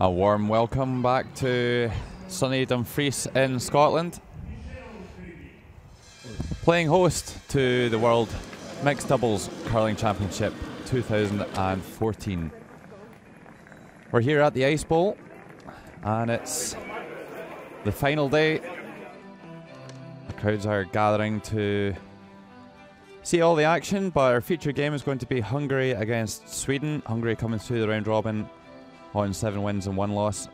A warm welcome back to sunny Dumfries in Scotland. Playing host to the World Mixed Doubles Curling Championship 2014. We're here at the Ice Bowl and it's the final day. The crowds are gathering to see all the action, but our featured game is going to be Hungary against Sweden. Hungary coming through the round robin on 7 wins and 1 loss.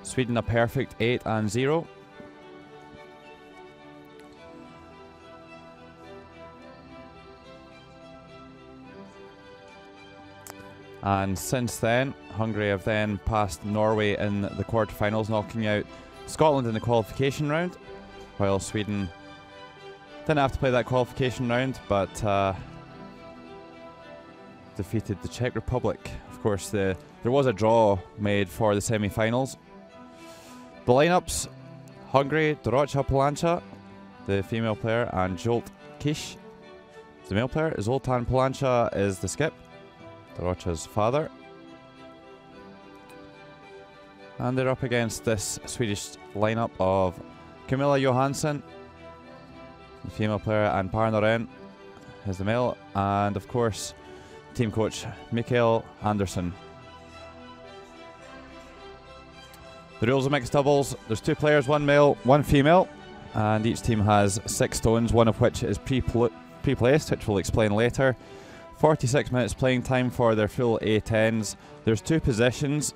Sweden a perfect 8-0. And since then, Hungary have then passed Norway in the quarterfinals, knocking out Scotland in the qualification round, while Sweden didn't have to play that qualification round, but defeated the Czech Republic. Of course, there was a draw made for the semi-finals. The lineups: Hungary, Dorocha Polanca, the female player, and Zsolt Kish, the male player. Zoltán Polanca is the skip, Dorocha's father. And they're up against this Swedish lineup of Camilla Johansson, the female player, and Per Norén is the male, and of course team coach Mikael Andersson. The rules of mixed doubles: there's 2 players, 1 male, 1 female, and each team has 6 stones, one of which is pre-placed, which we'll explain later. 46 minutes playing time for their full A10s. There's 2 positions.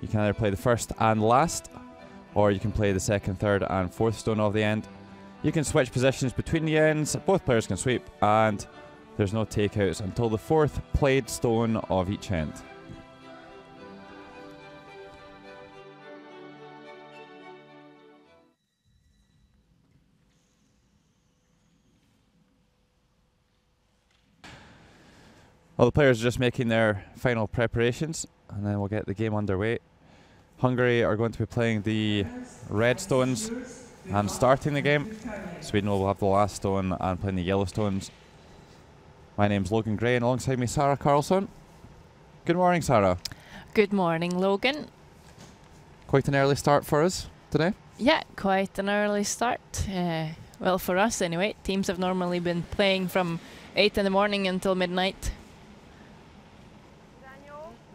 You can either play the first and last, or you can play the second, third and fourth stone of the end. You can switch positions between the ends, both players can sweep, and there's no takeouts until the 4th played stone of each end. Well, the players are just making their final preparations, and then we'll get the game underway. Hungary are going to be playing the red stones and starting the game. Sweden will have the last stone and playing the yellow stones. My name's Logan Gray, and alongside me Sarah Carlson. Good morning, Sarah. Good morning, Logan. Quite an early start for us today. Yeah, quite an early start. Well, for us anyway. Teams have normally been playing from 8 in the morning until midnight.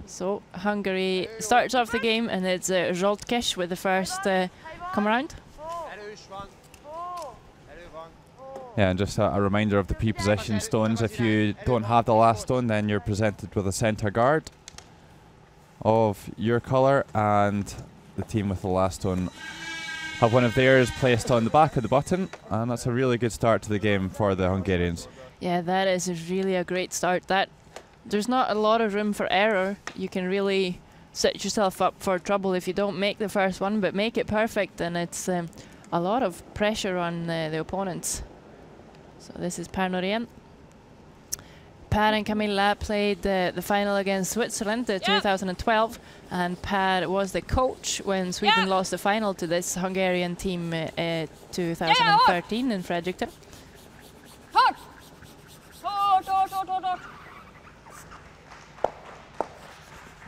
So Hungary starts off the game, and it's Zsolt Kish with the first come around. Yeah, and just a reminder of the pre-position stones. If you don't have the last stone, then you're presented with a centre guard of your colour, and the team with the last stone have one of theirs placed on the back of the button, and that's a really good start to the game for the Hungarians. Yeah, that is really a great start. There's not a lot of room for error. You can really set yourself up for trouble if you don't make the first one, but make it perfect, and it's a lot of pressure on the opponents. So this is Per Norén. Per and Camilla played the final against Switzerland 2012, and Per was the coach when Sweden lost the final to this Hungarian team 2013 in Fredericton.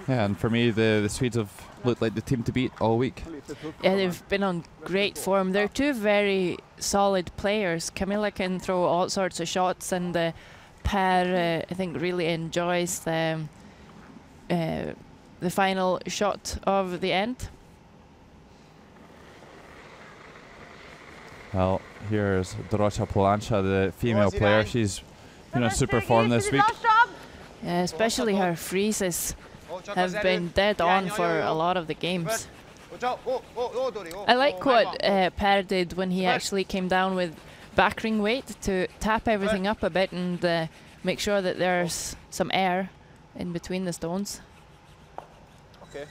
Yeah, and for me, the Swedes have looked like the team to beat all week. Yeah, they've been on great form. They're 2 very solid players. Camilla can throw all sorts of shots, and Per, I think, really enjoys the final shot of the end. Well, here's Dorocha Polanca, the female player. She's been on super form this week. Yeah, especially her freezes have been dead on for a lot of the games. I like what Per did when he actually came down with backring weight to tap everything up a bit and make sure that there's some air in between the stones. Okay.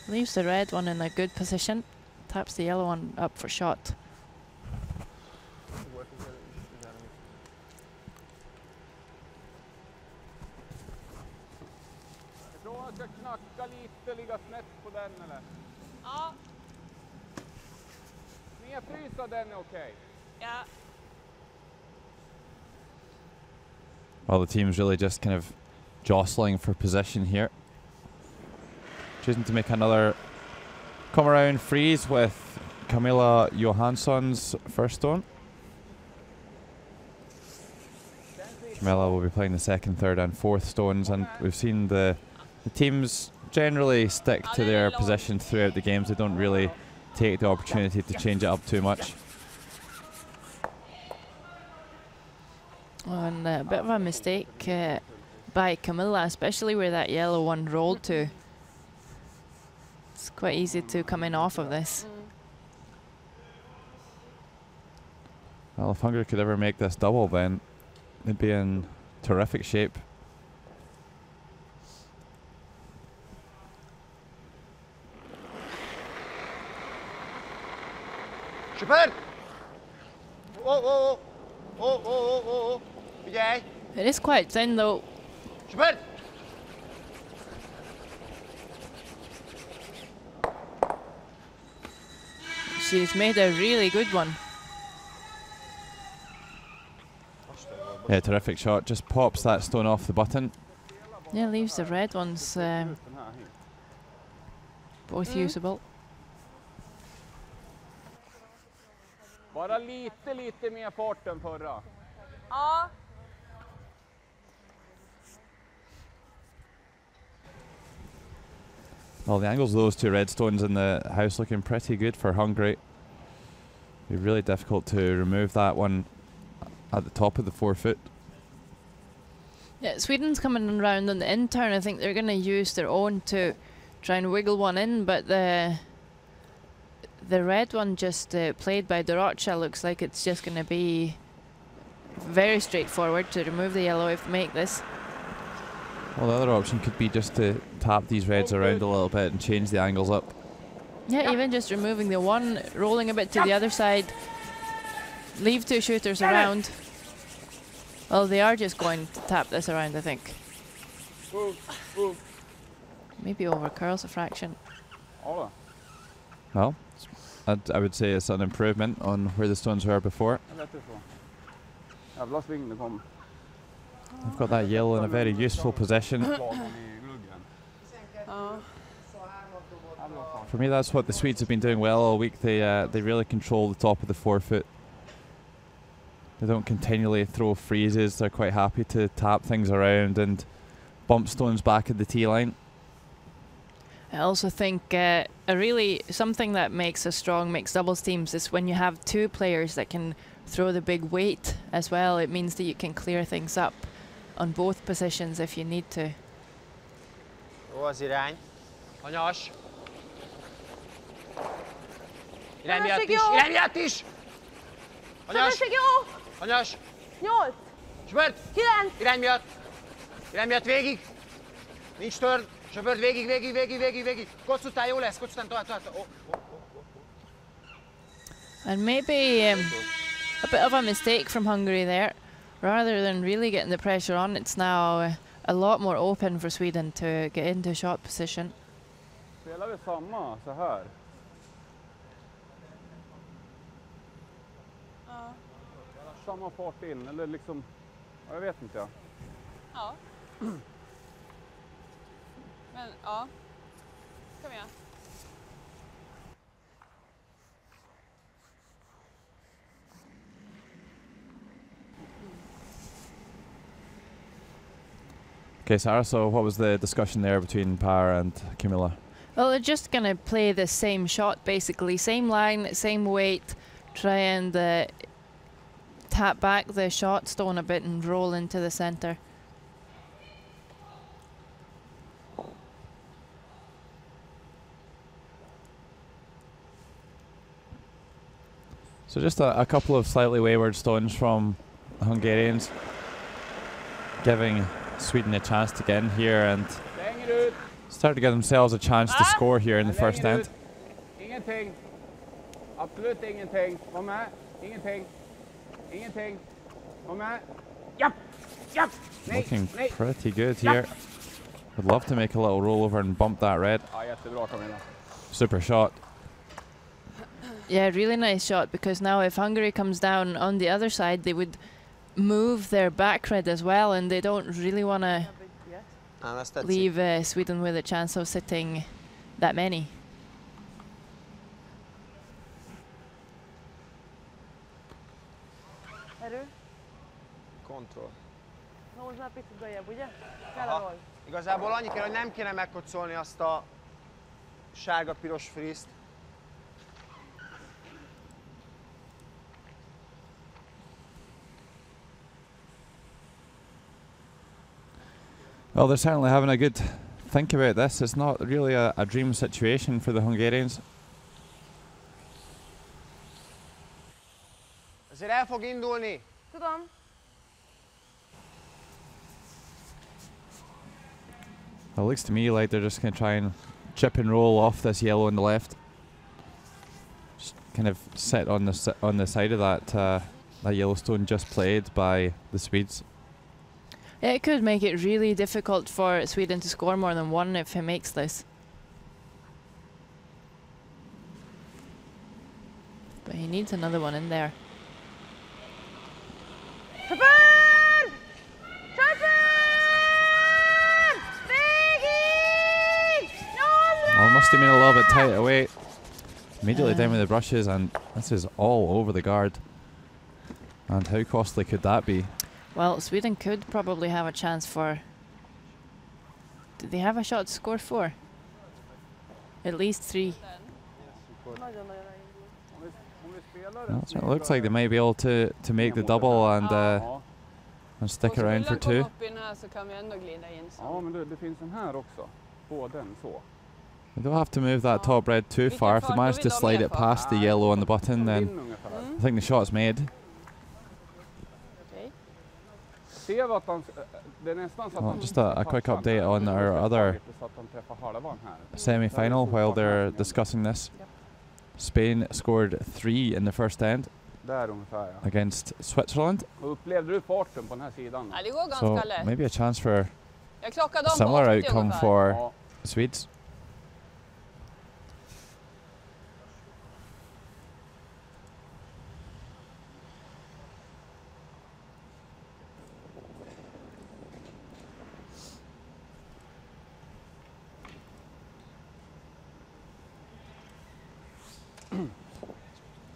Leaves the red one in a good position, taps the yellow one up for shot. Well, the team's really just kind of jostling for position here. choosing to make another come around freeze with Camilla Johansson's first stone. Camilla will be playing the second, third and fourth stones, and we've seen the teams generally stick to their positions throughout the games. They don't really take the opportunity to change it up too much. And a bit of a mistake by Camilla, especially where that yellow one rolled to. It's quite easy to come in off of this. Well, if Hungary could ever make this double, then they'd be in terrific shape. Super! Oh, oh, oh, oh, oh, oh, oh, yeah. It is quite thin though. Super! She's made a really good one. Yeah, terrific shot. Just pops that stone off the button. Yeah, leaves the red ones both usable. Bara lite mer fart än förra. Ja. Well, the angles of those two red stones in the house looking pretty good for Hungary. Be really difficult to remove that one at the top of the 4 foot. Yeah, Sweden's coming around on the in turn. I think they're going to use their own to try and wiggle one in, but the red one just played by Dorocha looks like it's just going to be very straightforward to remove the yellow if they make this. Well, the other option could be just to tap these reds around a little bit and change the angles up. Yeah, even just removing the one, rolling a bit to the other side, leave two shooters around. Well, they are just going to tap this around, I think. Maybe over curls a fraction. Well, I would say it's an improvement on where the stones were before. I've got that yellow in a very useful position. For me, that's what the Swedes have been doing well all week. They really control the top of the 4 foot. They don't continually throw freezes. They're quite happy to tap things around and bump stones back at the tee line. I also think something that makes a strong mixed doubles teams is when you have two players that can throw the big weight as well. It means that you can clear things up on both positions if you need to. Jó az irány. Anyas. Irány miatt is, irány miatt is! Anyas. Anyas. 8. Söpörd. 9. Irány miatt. Irány miatt végig. Nincs törn. Söpörd végig. Kocz után jó lesz, kocz után tovább. Oh. And maybe a bit of a mistake from Hungary there. Rather than really getting the pressure on, it's now a lot more open for Sweden to get into shot position. Spelar vi samma så här? Ja. Samma fart in eller liksom, ja, jag vet inte. Ja. Men ja. Kom igen. Okay, Sarah, so what was the discussion there between Per and Camilla? Well, they're just going to play the same shot, basically. Same line, same weight. Try and tap back the shot stone a bit and roll into the center. So just a couple of slightly wayward stones from the Hungarians, giving Sweden a chance to get in here and start to give themselves a chance to score here in the first end. Ingenting. Absolut ingenting. Var med. Ingenting. Ingenting. Var med. Japp. Japp. Looking pretty good here. Would love to make a little rollover and bump that red. Ja, jättebra Camilla. Super shot. Yeah, really nice shot, because now if Hungary comes down on the other side, they would move their back red as well, and they don't really want to leave Sweden with a chance of sitting that many. Erő. Kontroll. Na, most már picit bejebb, ugye? Aha. Felroll. Igazából annyi kell, hogy nem kéne megkocolni azt a sárga-piros frízt. Well, they're certainly having a good think about this. It's not really a dream situation for the Hungarians. Azért el fog indulni. Tudom. Well, it looks to me like they're just going to try and chip and roll off this yellow on the left. Just kind of sit on the side of that yellow stone just played by the Swedes. It could make it really difficult for Sweden to score more than one if he makes this. But he needs another one in there. Förbund! Förbund! Vägig! Well, it must have been a little bit tight away. Immediately down with the brushes, and this is all over the guard. And how costly could that be? Well, Sweden could probably have a chance for... Did they have a shot to score 4? At least 3. Nagyon-nagyon elindul. Om vi spelar Well, en so it looks like they may be able to make the double and Ja, stick around for 2. upp i den här så kan vi ändå glida in. ja, men det finns en här också. På den så. They don't have to move that top red too far. If they manage to slide it past the yellow on the button, then In ungefär. I think the shot's made. Okej. Ser vi att han... Det är nästan så att Well, han... just a quick update on our other Så att han träffar halvan här. semi-final while they're discussing this. Spain scored 3 in the first end Där ungefär, ja. against Switzerland. Och upplevde du farten på den här sidan? Nej, det går ganska So lätt. maybe a chance for Jag klockade a om similar på 80 outcome ungefär. for Ja. the Swedes.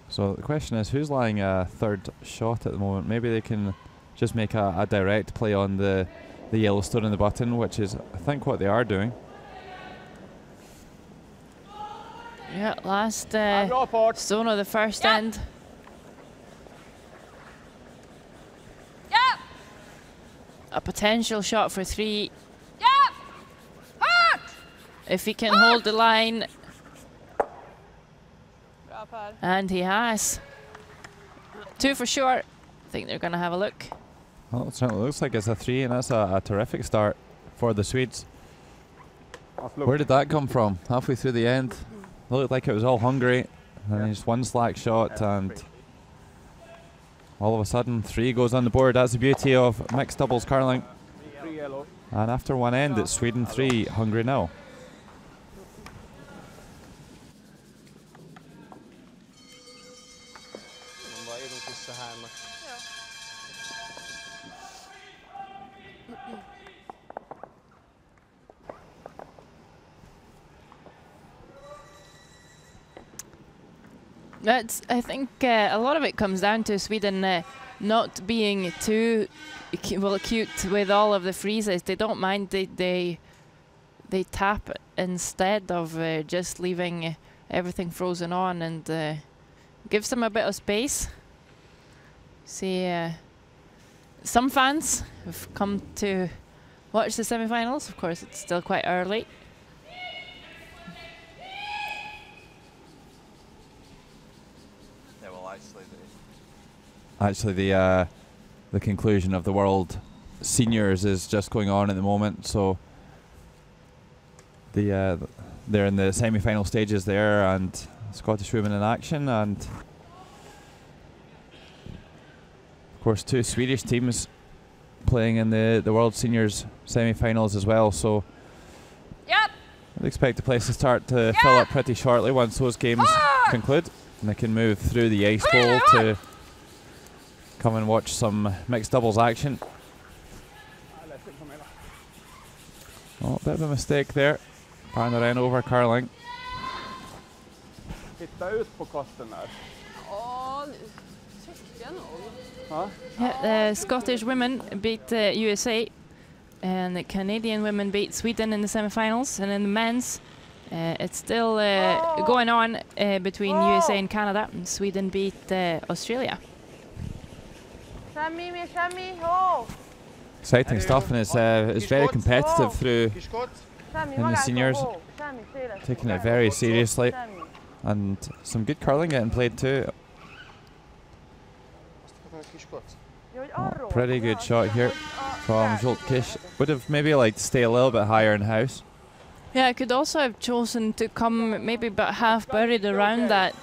So the question is, who's lying a third shot at the moment? Maybe they can just make a direct play on the yellow stone in the button, which is, I think, what they are doing. Yeah, last Bra fart! stone of the first Yeah. end. Ja! A potential shot for 3 Ja! Hårt! if he can hold the line, Bra Per. and he has. 2 for sure. I think they're going to have a look. Well, it certainly looks like it's a 3, and that's a terrific start for the Swedes. Han slog. Where did that come from? Halfway through the end, it looked like it was all Hungary, and then just one slack shot, and all of a sudden 3 goes on the board. That's the beauty of mixed doubles curling. 3 yellow. And after one end, it's Sweden 3, Hungary 0. De bara, är de inte så här med? That's, I think a lot of it comes down to Sweden not being too cute with all of the freezes. They don't mind. They tap instead of just leaving everything frozen on, and gives them a bit of space. See, some fans have come to watch the semi-finals. Of course, it's still quite early. Yeah, well, Actually, the conclusion of the World Seniors is just going on at the moment, so they're in the semi-final stages there, and Scottish women in action, and of course 2 Swedish teams playing in the World Seniors semi-finals as well. So Yep. I'd expect the place to start to fill up pretty shortly once those games conclude, and they can move through the ice bowl to come and watch some mixed doubles action. Oh, a bit of a mistake there. Partner in over curling. Titta ut på kosten där. Ja, tycker jag nog. Ja. Yeah, the Scottish women beat USA, and the Canadian women beat Sweden in the semifinals. And in the men's, it's still going on between USA and Canada. And Sweden beat Australia. Exciting stuff, and it's very competitive through in the seniors. Taking it very seriously, and some good curling getting played too. Oh, pretty good shot here from Zoltkish. Would have maybe liked to stay a little bit higher in house. Yeah, I could also have chosen to come maybe about half buried around that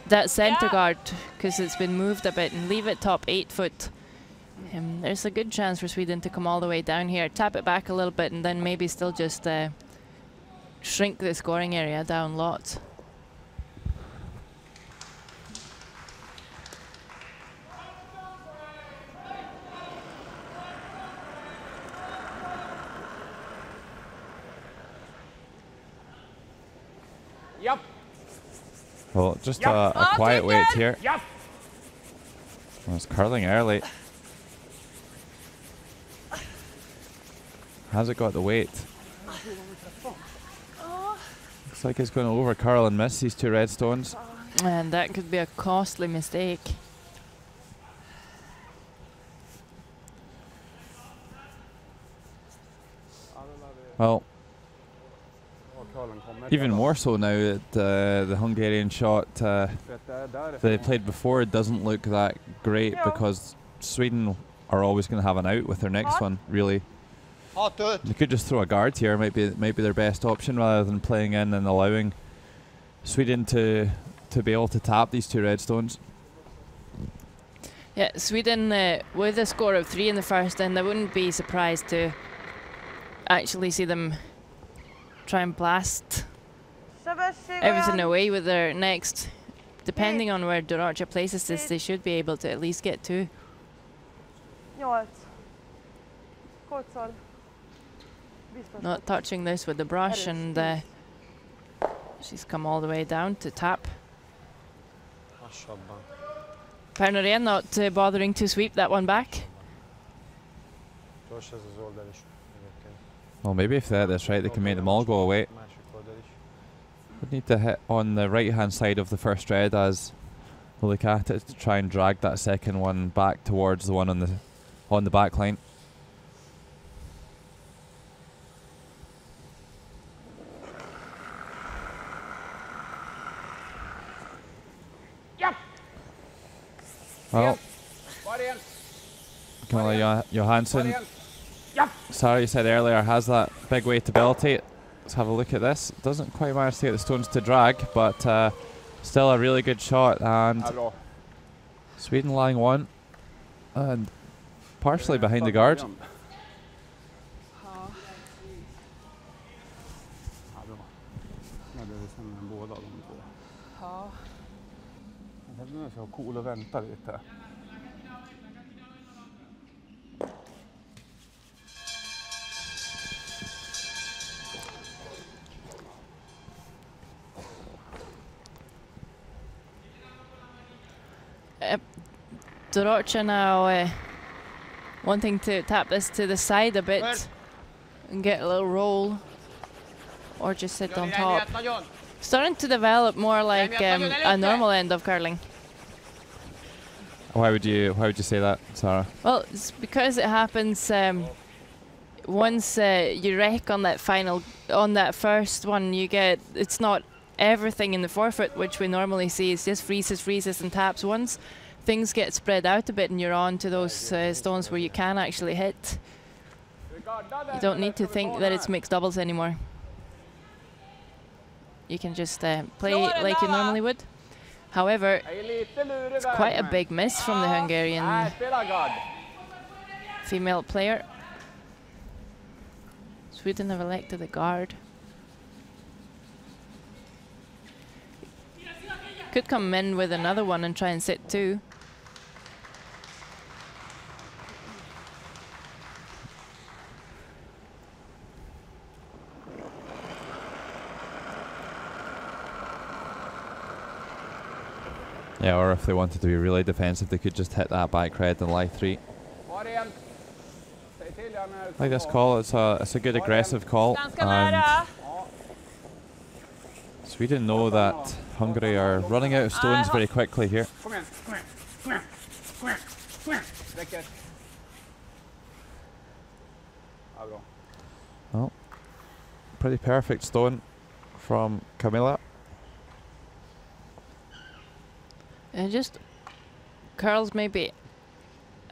that centre guard, because it's been moved a bit, and leave it top 8 foot. There's a good chance for Sweden to come all the way down here, tap it back a little bit, and then maybe still just shrink the scoring area down lots. Yep. Well, just a quiet wait here. Yep. Well, it's curling early. Has it got the weight? Looks like it's going to over curl and miss these two red stones. And that could be a costly mistake. Well, even more so now that the Hungarian shot they played before doesn't look that great, because Sweden are always going to have an out with their next one, really. They could just throw a guard here, might be their best option, rather than playing in and allowing Sweden to be able to tap these two red stones. Yeah, Sweden with a score of 3 in the first end, I wouldn't be surprised to actually see them try and blast everything away with their next. Depending on where Dorocha places this, they should be able to at least get 2. Not touching this with the brush, and she's come all the way down to tap. Pernorian not bothering to sweep that one back. Well, maybe if they had this right, they can make them all go away. Would need to hit on the right hand side of the first red as we look at it, to try and drag that second one back towards the one on the back line. Yep. Well, Camilla Johansson, Sarah, you said earlier, has that big weight ability. Let's have a look at this. Doesn't quite manage to get the stones to drag, but still a really good shot. And Sweden lying 1 and partially behind the guard. Cool att vänta lite. Dorocha now wanting to tap this to the side a bit and get a little roll, or just sit on top. Starting to develop more like a normal end of curling. Why would you say that, Sarah? Well, it's because it happens once you wreck on that first one. You get, it's not everything in the forefoot, which we normally see. It's just freezes and taps. Once things get spread out a bit and you're on to those stones where you can actually hit, you don't need to think that it's mixed doubles anymore. You can just play like you normally would. However, it's quite a big miss from the Hungarian female player. Sweden have elected a guard. Could come in with another one and try and sit 2. Yeah, or if they wanted to be really defensive, they could just hit that back red and lie 3. I like this call. It's a good aggressive call, and Sweden know that Hungary are running out of stones very quickly here. Well, pretty perfect stone from Camilla. And just curls maybe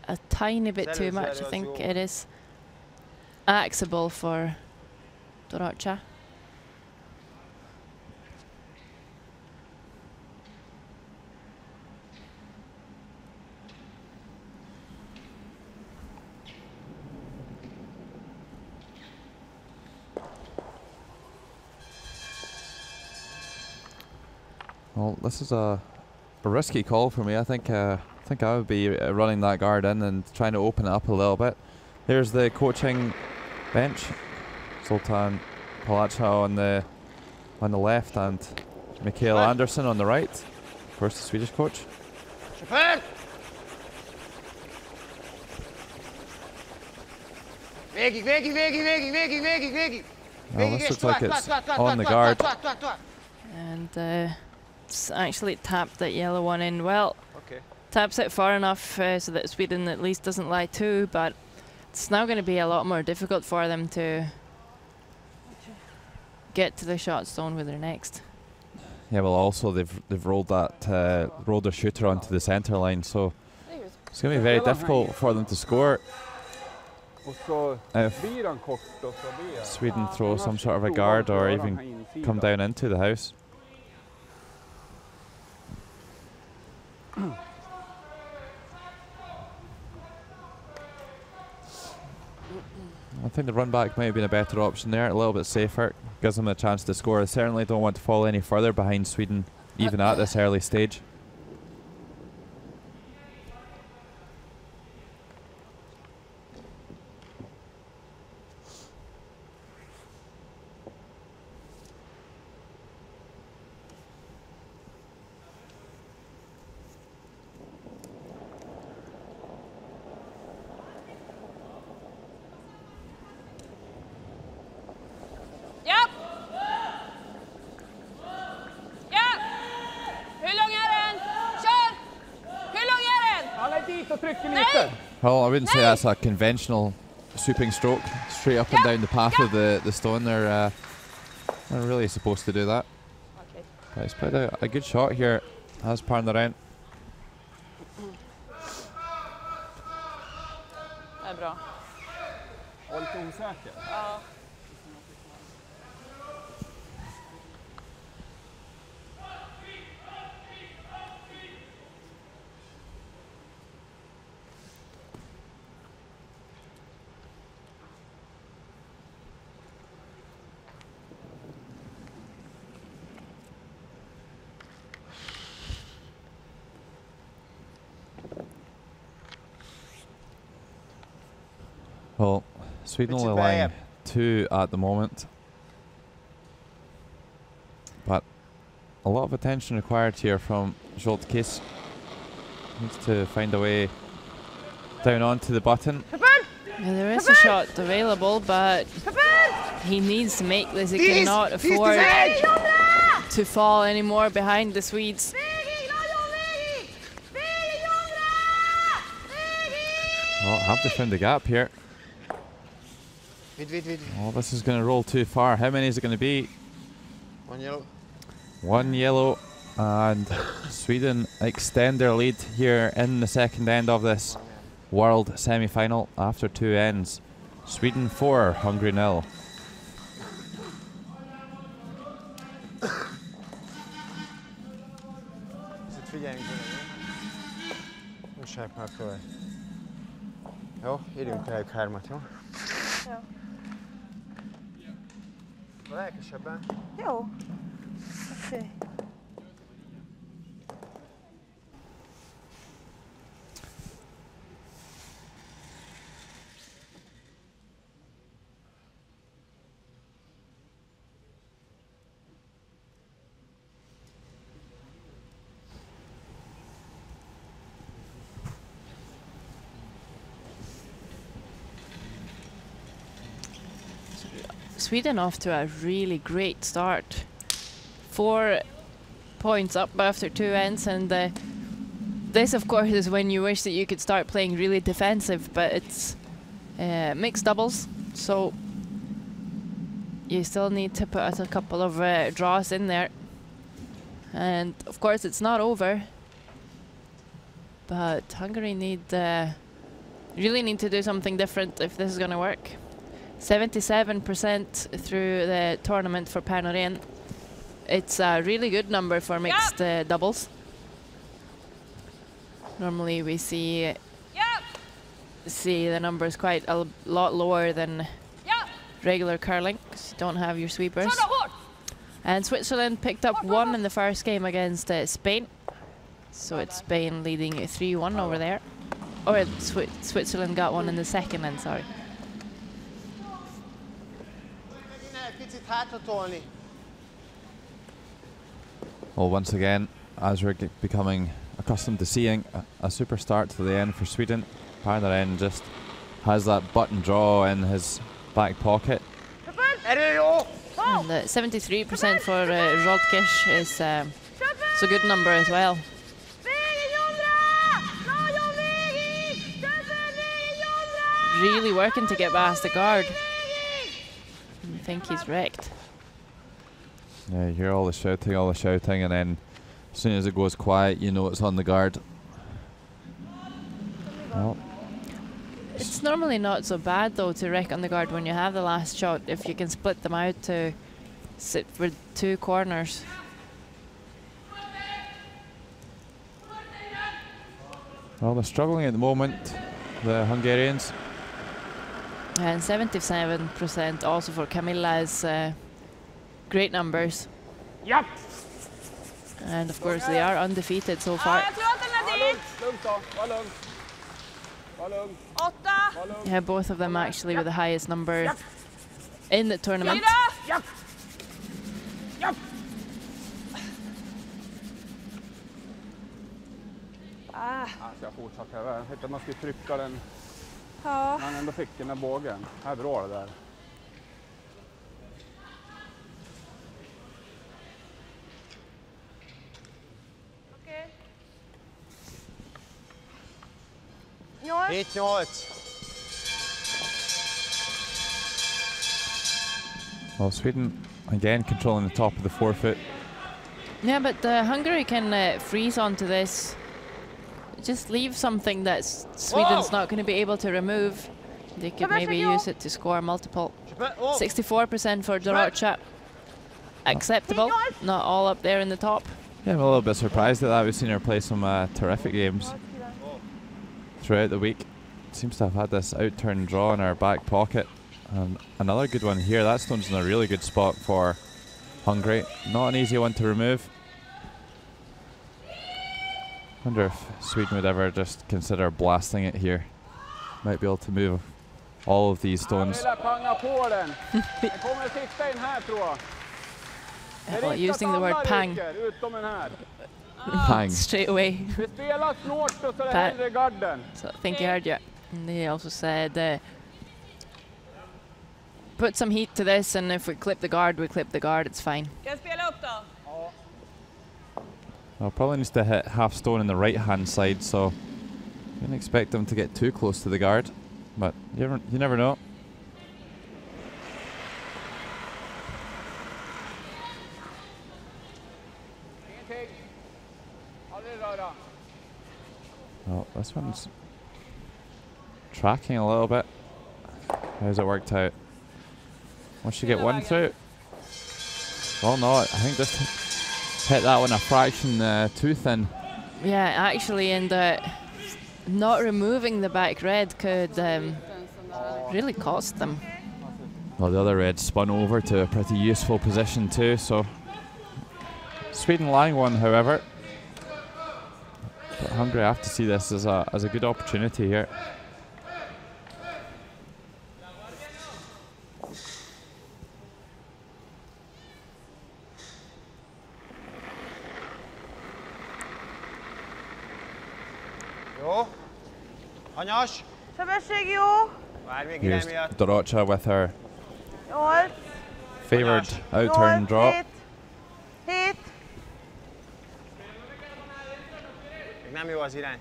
a tiny bit too much. I think it is axable for Dorocha. Well, this is a risky call for me. I think I would be running that guard in and trying to open it up a little bit. Here's the coaching bench. Sultan Palacha on the left and Mikael Andersson on the right. Of course, the Swedish coach. Well, this looks like it's on the guard. And it's actually tapped that yellow one in well. Taps it far enough so that Sweden at least doesn't lie 2, but it's now going to be a lot more difficult for them to get to the shot zone with their next. Yeah, well, also they've rolled that rolled their shooter onto the centre line, so it's going to be very difficult for them to score. If Sweden throw some sort of a guard or even come down into the house. I think the run back might have been a better option there, a little bit safer, gives them a chance to score. I certainly don't want to fall any further behind Sweden, even at this early stage. Well, I wouldn't say that's a conventional swooping stroke, straight up and down the path of the stone. They're really supposed to do that. But it's played a good shot here, as Parner around. Det är bra. Var lite osäker. Ja. Well, Sweden only lying 2 at the moment, but a lot of attention required here from Joltkis. Needs to find a way down onto the button. Yeah, there is a shot available, but he needs to make this. He cannot afford to fall anymore behind the Swedes. Well, have they found the gap here? Oh, this is going to roll too far. How many is it going to be? 1 yellow. 1 yellow, and Sweden extend their lead here in the second end of this World semi-final after 2 ends. Sweden 4, Hungary 0. Ja, érjünk el 3-at, jó? Jó. Lelkesebben. Jó. Oké. Sweden off to a really great start. 4 points up after 2 ends, and this of course is when you wish that you could start playing really defensive, but it's mixed doubles, so you still need to put a couple of draws in there. And of course it's not over, but Hungary really need to do something different if this is going to work. 77% through the tournament for Panoren. It's a really good number for mixed doubles. Normally we see the numbers quite a lot lower than regular curling, because you don't have your sweepers. And Switzerland picked up 1 in the first game against Spain. So it's Spain leading 3-1 over there. Or Switzerland got 1 in the second end, sorry. Well, once again, as we're becoming accustomed to seeing a super start to the end for Sweden, Panoren just has that button draw in his back pocket. And 73% for Rodkish is a good number as well. Really working to get past the guard. I think he's wrecked. Yeah, you hear all the shouting, and then as soon as it goes quiet, you know it's on the guard. Well, it's normally not so bad though to wreck on the guard when you have the last shot, if you can split them out to sit for 2 corners. Well, they're struggling at the moment, the Hungarians. And 77% also for Camilla's great numbers. Yep. And of course they are undefeated so far. Yeah, both of them actually with the highest number in the tournament. Yep. Yep. Alltså jag fortsätter här. Jag tänkte man skulle trycka den. Ja. Man ändå fick den där bågen. Här, bra det där. Hit north. Well, Sweden again controlling the top of the forefoot. Yeah, but Hungary can freeze onto this. Just leave something that Sweden's not going to be able to remove. They could maybe use it to score multiple. 64% for Dorocha. Acceptable. Not all up there in the top. Yeah, I'm a little bit surprised at that. We've seen her play some terrific games throughout the week. Seems to have had this out-turn draw in her back pocket. And another good one here. That stone's in a really good spot for Hungary. Not an easy one to remove. Wonder if Sweden would ever just consider blasting it here. Might be able to move all of these stones. Well, using the word pang. Pang. Straight away. So I think you heard you. And they also said put some heat to this, and if we clip the guard, it's fine. Well, probably needs to hit half stone in the right hand side, so you don't expect them to get too close to the guard, but you never know. Well, this one's tracking a little bit. How's it worked out? Once you get one through. Well, no, I think just hit that one a fraction too thin. Yeah, actually, and not removing the back red could really cost them. Well, the other red spun over to a pretty useful position too, so Sweden lying one, however. But Hungary have to see this as a good opportunity here. Sebesség jó. Here's Dorocha with her Favoured out turn draw. Hit. Hit. Még nem jó az irány.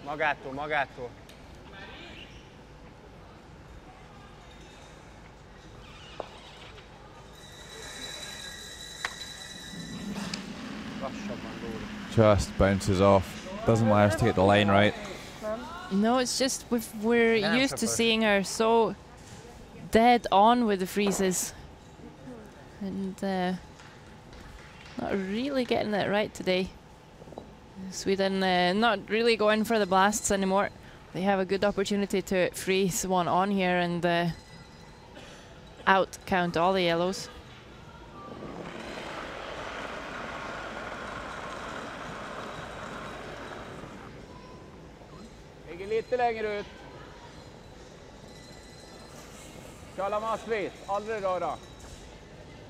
Magától, magától. Lassabban, Lóri. Just bounces off. Doesn't manage to get the line right. No, it's just we're Yeah, used to suppose. seeing her so dead on with the freezes, and not really getting it right today. Sweden not really going for the blasts anymore. They have a good opportunity to freeze one on here and out count all the yellows. Ligger lite längre ut. Kalla massvis. Aldrig röra.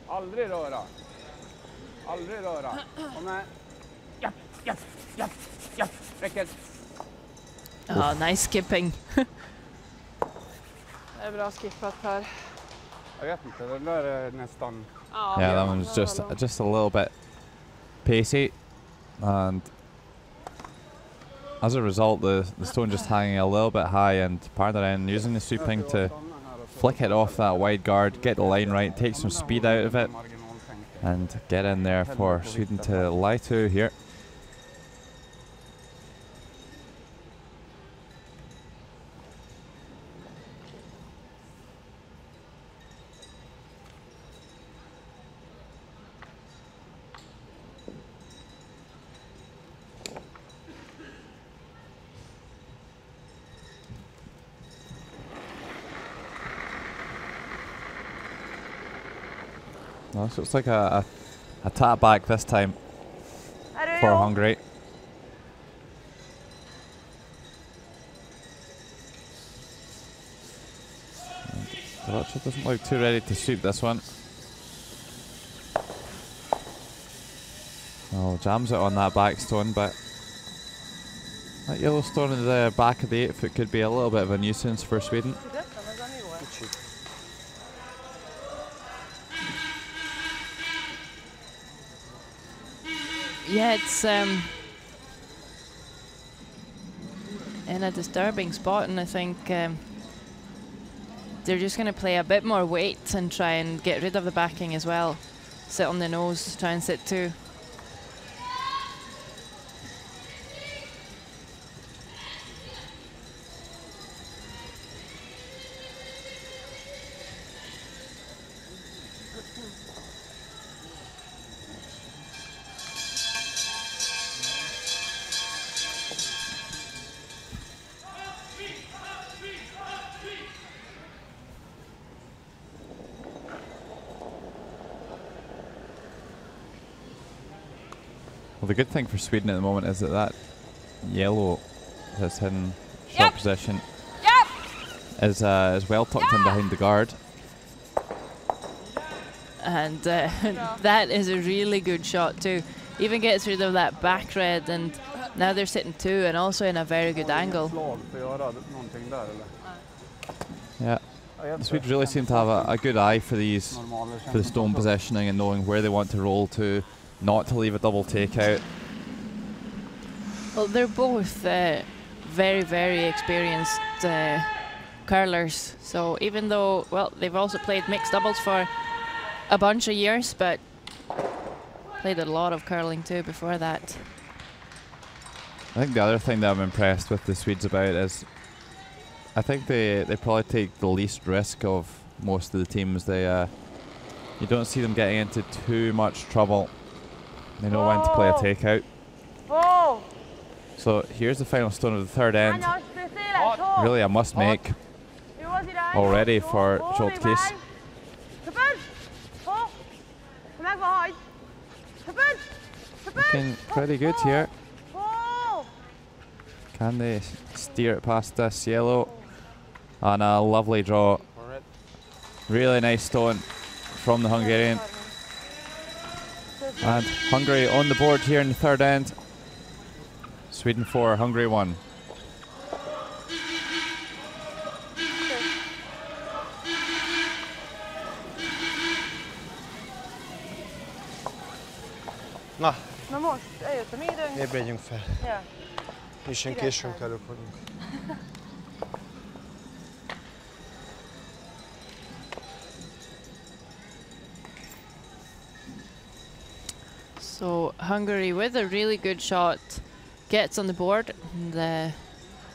Aldrig röra. Aldrig röra. Kom med. Japp, japp, japp, japp. Räcker. Oh, nice skipping. Det är bra skippat här. Jag vet inte, det där är nästan... Ja, Yeah, that one's just a little bit pacey, and as a result, the stone just hanging a little bit high, and Pardanen using the sweeping to flick it off that wide guard, get the line right, take some speed out of it, and get in there for Sweden to lie to here. No, so it's like a tap back this time for Hungary. Garacha doesn't look too ready to sweep this one. Oh, jams it on that back stone, but that yellow stone in the back of the 8 foot could be a little bit of a nuisance for Sweden. Yeah, it's in a disturbing spot, and I think they're just going to play a bit more weight and try and get rid of the backing as well. Sit on the nose, try and sit too. Well, the good thing for Sweden at the moment is that yellow that's in short position is well tucked in behind the guard. And that is a really good shot too. Even gets rid of that back red, and now they're sitting 2 and also in a very good angle. Yeah, the Swedes really seem to have a good eye for the stone positioning and knowing where they want to roll to, not to leave a double takeout. Well, they're both very, very experienced curlers. So even though, well, they've also played mixed doubles for a bunch of years, but played a lot of curling too before that. I think the other thing that I'm impressed with the Swedes about is I think they probably take the least risk of most of the teams. You don't see them getting into too much trouble. They know when to play a takeout. So here's the final stone of the third end. Really a must make already for Schultz. Looking pretty good here. Can they steer it past this yellow? And a lovely draw. Really nice stone from the Hungarian. And Hungary on the board here in the third end. Sweden 4, Hungary 1. Na, Na most, eljött a mi időnk. ébredjünk fel. Ja. Mi is ilyen későn kellők vagyunk. So Hungary with a really good shot gets on the board, and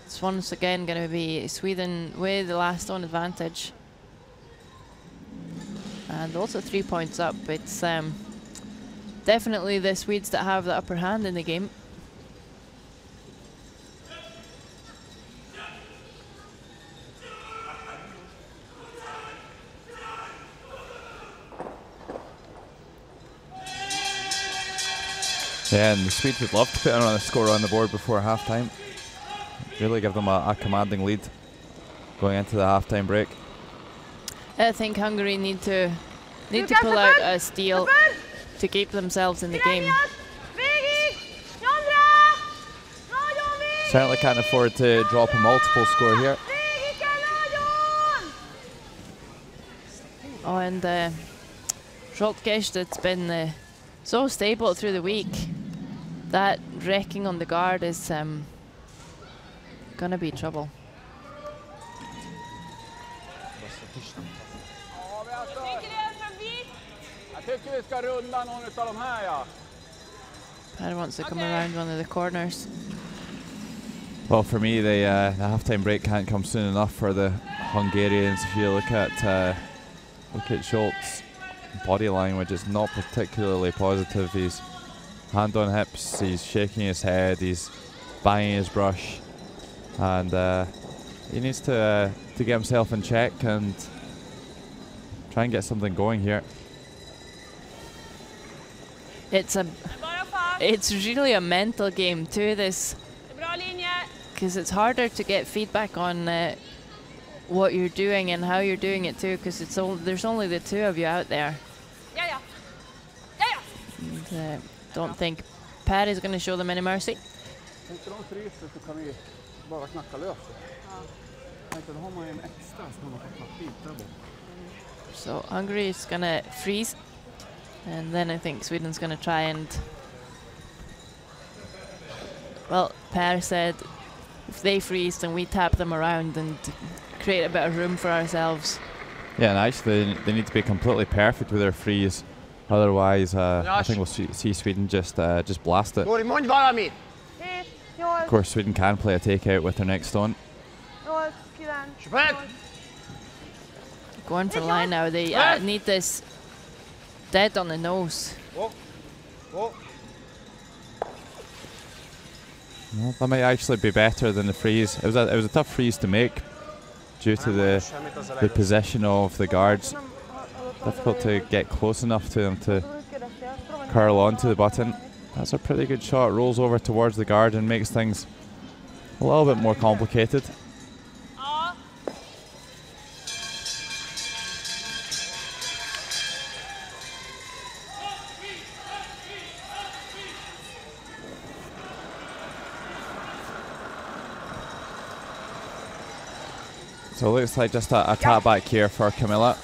it's once again going to be Sweden with the last stone advantage. And also 3 points up. It's definitely the Swedes that have the upper hand in the game. Yeah, and the Swedes would love to put on a score on the board before halftime. Really give them a commanding lead going into the halftime break. I think Hungary need to pull out a steal to keep themselves in the game. Certainly can't afford to drop a multiple score here. Oh, and Scholtkesh, that's been so stable through the week. That wrecking on the guard is gonna be trouble. Jag tycker vi ska runda någon utav de här, ja. Per wants to come around one of the corners. Well, for me, the halftime break can't come soon enough for the Hungarians. If you look at Schultz, body language is not particularly positive. He's hand on hips, he's shaking his head, he's banging his brush, and he needs to get himself in check and try and get something going here. It's really a mental game too, this, because it's harder to get feedback on what you're doing and how you're doing it too, because there's only the two of you out there. And, don't think Per is going to show them any mercy. Inte de fryser så kan vi bara knacka lös. Då har man en extra som man kan knappt bita bort. So Hungary is going to freeze, and then I think Sweden's going to try and... Well, Per said if they freeze, then we tap them around and create a bit of room for ourselves. Yeah, and actually they need to be completely perfect with their freeze. Otherwise, I think we'll see Sweden just blast it. Of course, Sweden can play a takeout with their next stone. Going for the line now. They need this dead on the nose. Well, that might actually be better than the freeze. It was a tough freeze to make due to the position of the guards. Difficult to get close enough to them to curl onto the button. That's a pretty good shot. Rolls over towards the guard and makes things a little bit more complicated. So it looks like just a tap back here for Camilla.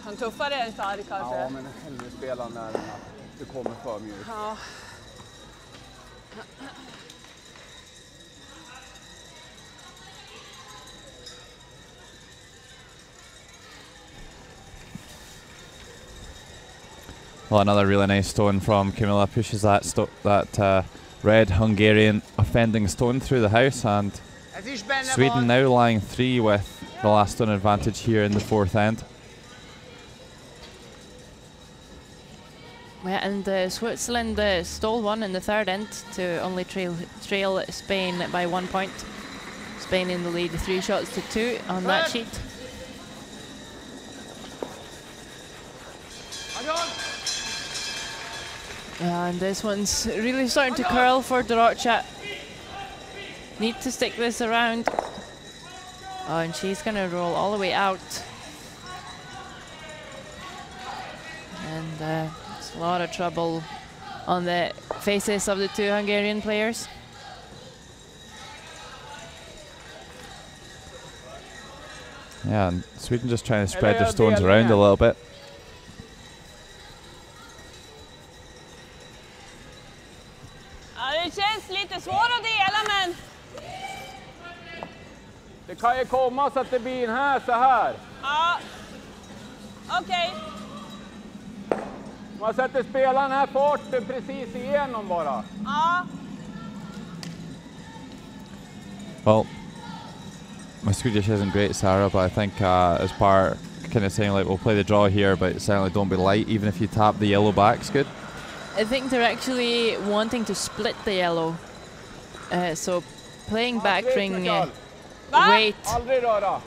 Han tuffare än Sari kanske? Ja, men hellre spela när det kommer för mjukt. Ja. Well, another really nice stone from Camilla pushes that red Hungarian offending stone through the house, and Sweden now lying 3 with the last stone advantage here in the fourth end. Yeah, and Switzerland stole one in the third end to only trail Spain by 1 point. Spain in the lead, 3 shots to 2 on that sheet. And this one's really starting to curl for Dorocha. Need to stick this around. Oh, and she's going to roll all the way out. And A lot of trouble on the faces of the two Hungarian players. Yeah, and Sweden just trying to spread their stones around a little bit. Ja, det känns lite svårt att dela, men... Det kan ju komma så att det blir en här så här. Ja. Okej. Man sätter spelaren här farten precis igenom bara. Ja. Well, my Swedish isn't great, Sarah, but I think as part kind of saying like we'll play the draw here, but certainly don't be light. Even if you tap the yellow back's good. I think they're actually wanting to split the yellow. So playing back ring weight. Aldrig röra.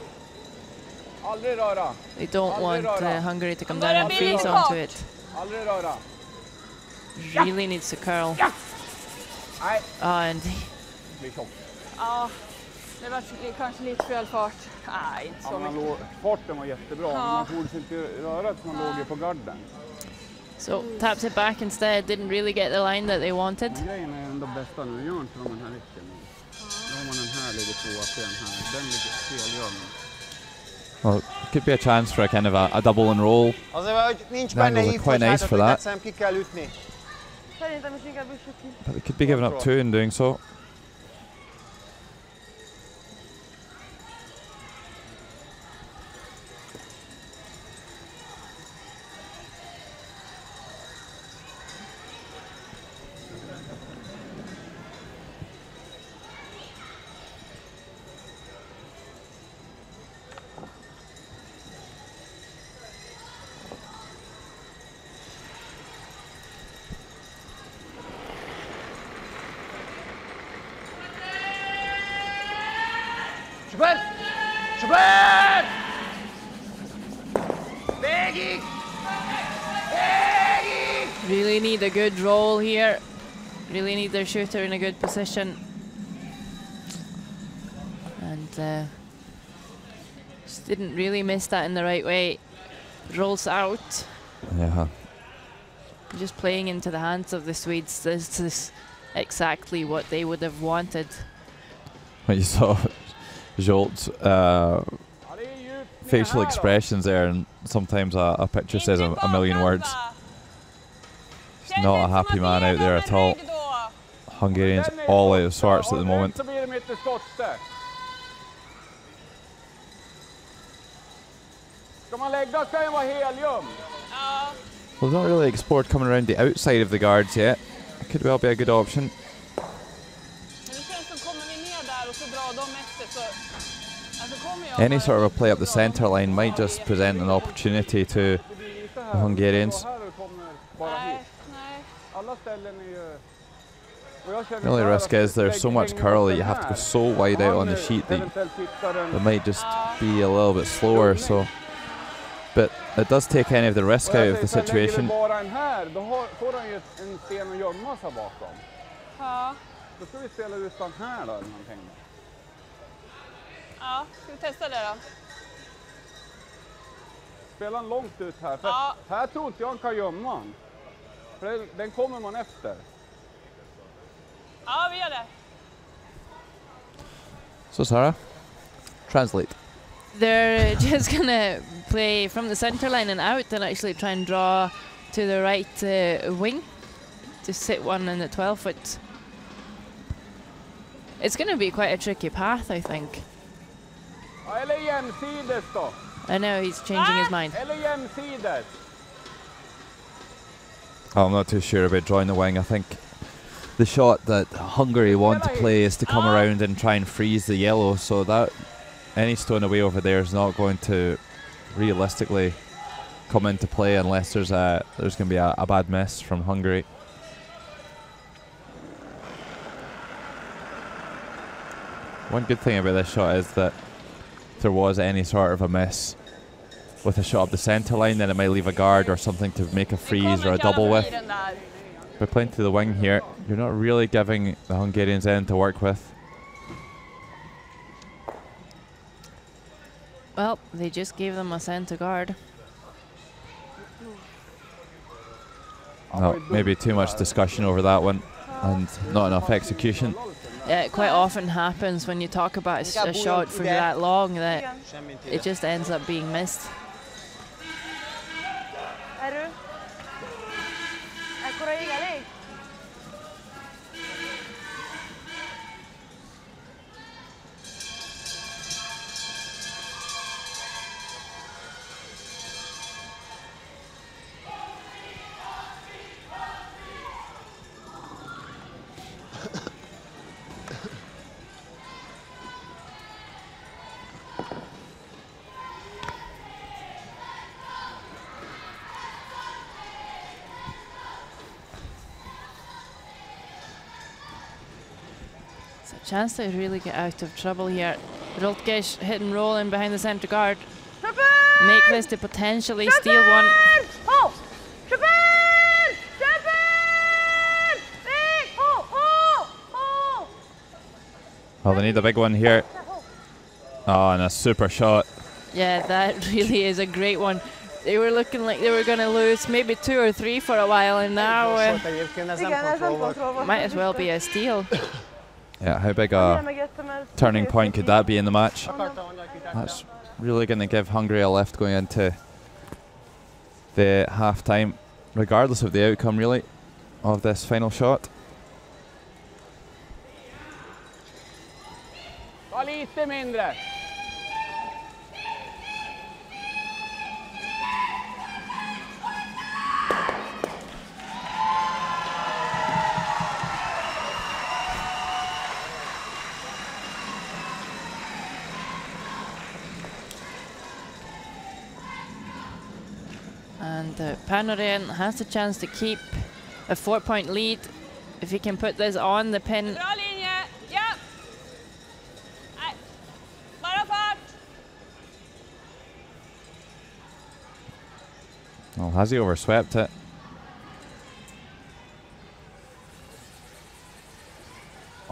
Aldrig röra. They don't want Hungary to come down and freeze onto it. Aldrig röra. Really needs to curl. Nej. And Blir tjock. Ja, det var kanske lite fel fart. Nej, inte så mycket. Farten var jättebra, men man borde inte röra att man låg på garden. so taps it back instead. Didn't really get the line that they wanted. Grejen är ändå bästa nu, gör inte de den här ricken. Då har man den här ligger på att den här, den ligger felgörande. Well, it could be a chance for a kind of a double and roll. The angle looked quite nice for that. But they could be giving up 2 in doing so. Schubert! Schubert! Vägig! Vägig! Really need a good roll here. Really need their shooter in a good position. And just didn't really miss that in the right way. Rolls out. Yeah. Just playing into the hands of the Swedes. This is exactly what they would have wanted. When you saw Jolt's facial expressions there, and sometimes a picture says a million words. He's not a happy man out there at all. Hungarians all out of sorts at the moment. Well, they've not really explored coming around the outside of the guards yet. It could well be a good option. Any sort of a play up the centre line might just present an opportunity to the Hungarians. The only risk is there's so much curl that you have to go so wide out on the sheet that they might just be a little bit slower. So, but it does take any of the risk out of the situation. Ja, ska vi testa det då? Spela långt ut här, för här tror inte jag kan gömma han. För den kommer man efter. Ja, vi gör det. So Sarah, translate. They're just gonna play from the center line and out and actually try and draw to the right wing to sit one in the 12-foot. It's gonna be quite a tricky path, I think. Eller jämsides då. I know he's changing his mind. Eller jämsides. I'm not too sure about drawing the wing. I think the shot that Hungary want to play is to come around and try and freeze the yellow, so that any stone away over there is not going to realistically come into play unless there's going to be a bad miss from Hungary. One good thing about this shot is that if there was any sort of a miss with a shot up the centre line, then it might leave a guard or something to make a freeze or a double with. By playing to the wing here, you're not really giving the Hungarians anything to work with. Well, they just gave them a centre guard. No, maybe too much discussion over that one and not enough execution. Yeah, it quite often happens when you talk about a shot for that long that it just ends up being missed. Chance to really get out of trouble here. Rultgesh hit and roll in behind the centre guard. Make this to potentially steal one. Oh, they need a big one here. Oh, and a super shot. Yeah, that really is a great one. They were looking like they were going to lose maybe 2 or 3 for a while, and now might as well be a steal. Yeah, how big a turning point could that be in the match? That's really going to give Hungary a lift going into the half-time, regardless of the outcome, really, of this final shot. And Panoren has the chance to keep a 4-point lead if he can put this on the pin. Well, has he overswept it?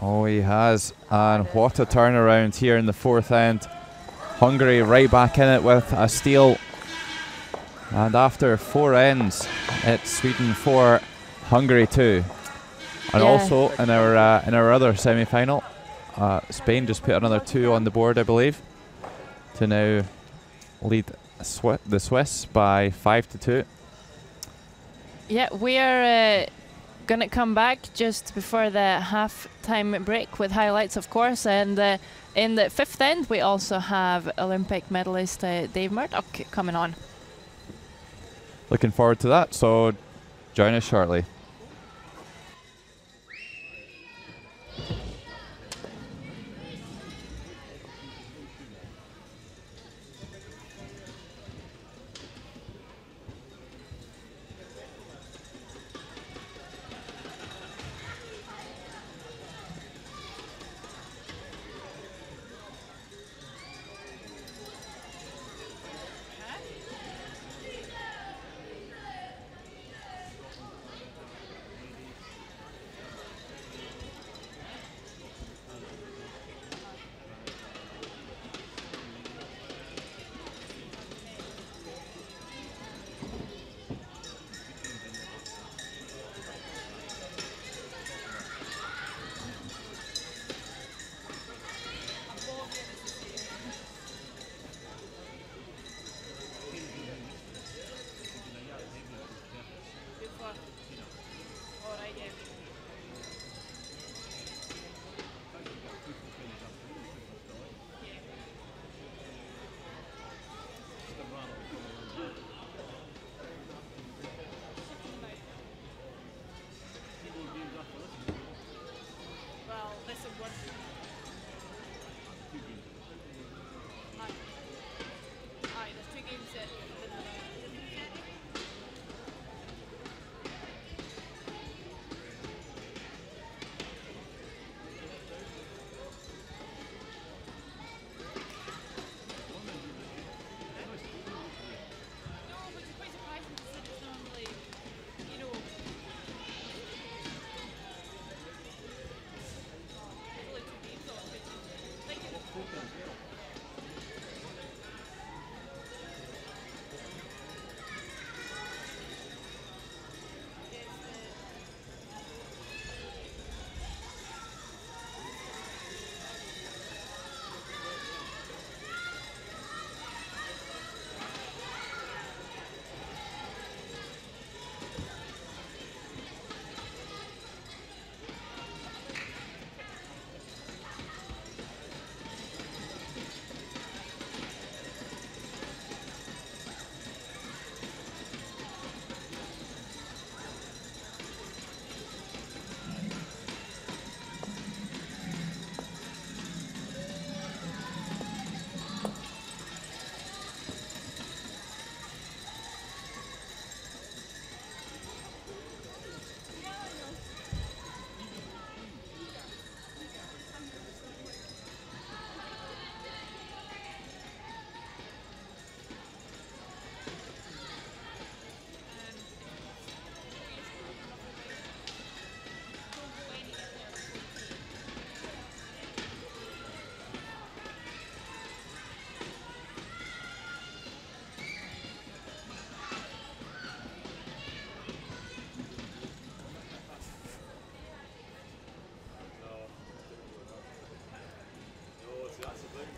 Oh, he has. And what a turnaround here in the 4th end. Hungary right back in it with a steal. And after 4 ends, it's Sweden 4, Hungary 2. And also in our other semi-final, Spain just put another 2 on the board, I believe, to now lead the Swiss by 5-2. Yeah, we're going to come back just before the half-time break with highlights, of course. And in the 5th end, we also have Olympic medalist Dave Murdoch coming on. Looking forward to that, so join us shortly.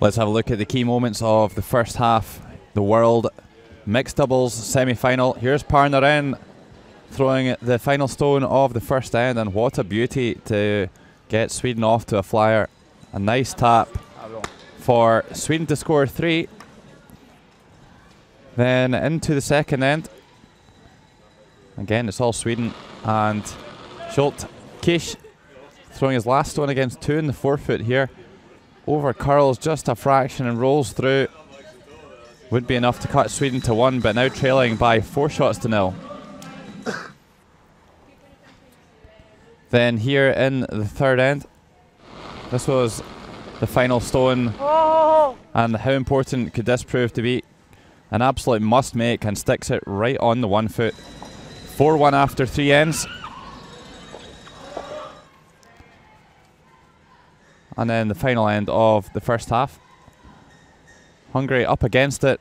Let's have a look at the key moments of the first half. The World Mixed Doubles semi-final. Here's Parnaren throwing the final stone of the first end, and what a beauty to get Sweden off to a flyer. A nice tap for Sweden to score 3. Then into the second end. Again, it's all Sweden, and Schulte Kish throwing his last stone against 2 in the forefoot here. Over curls just a fraction and rolls through. Would be enough to cut Sweden to 1, but now trailing by 4 shots to 0. Then here in the third end, this was the final stone, and how important could this prove to be? An absolute must make, and sticks it right on the 1 foot. 4-1 after 3 ends. And then the final end of the first half. Hungary up against it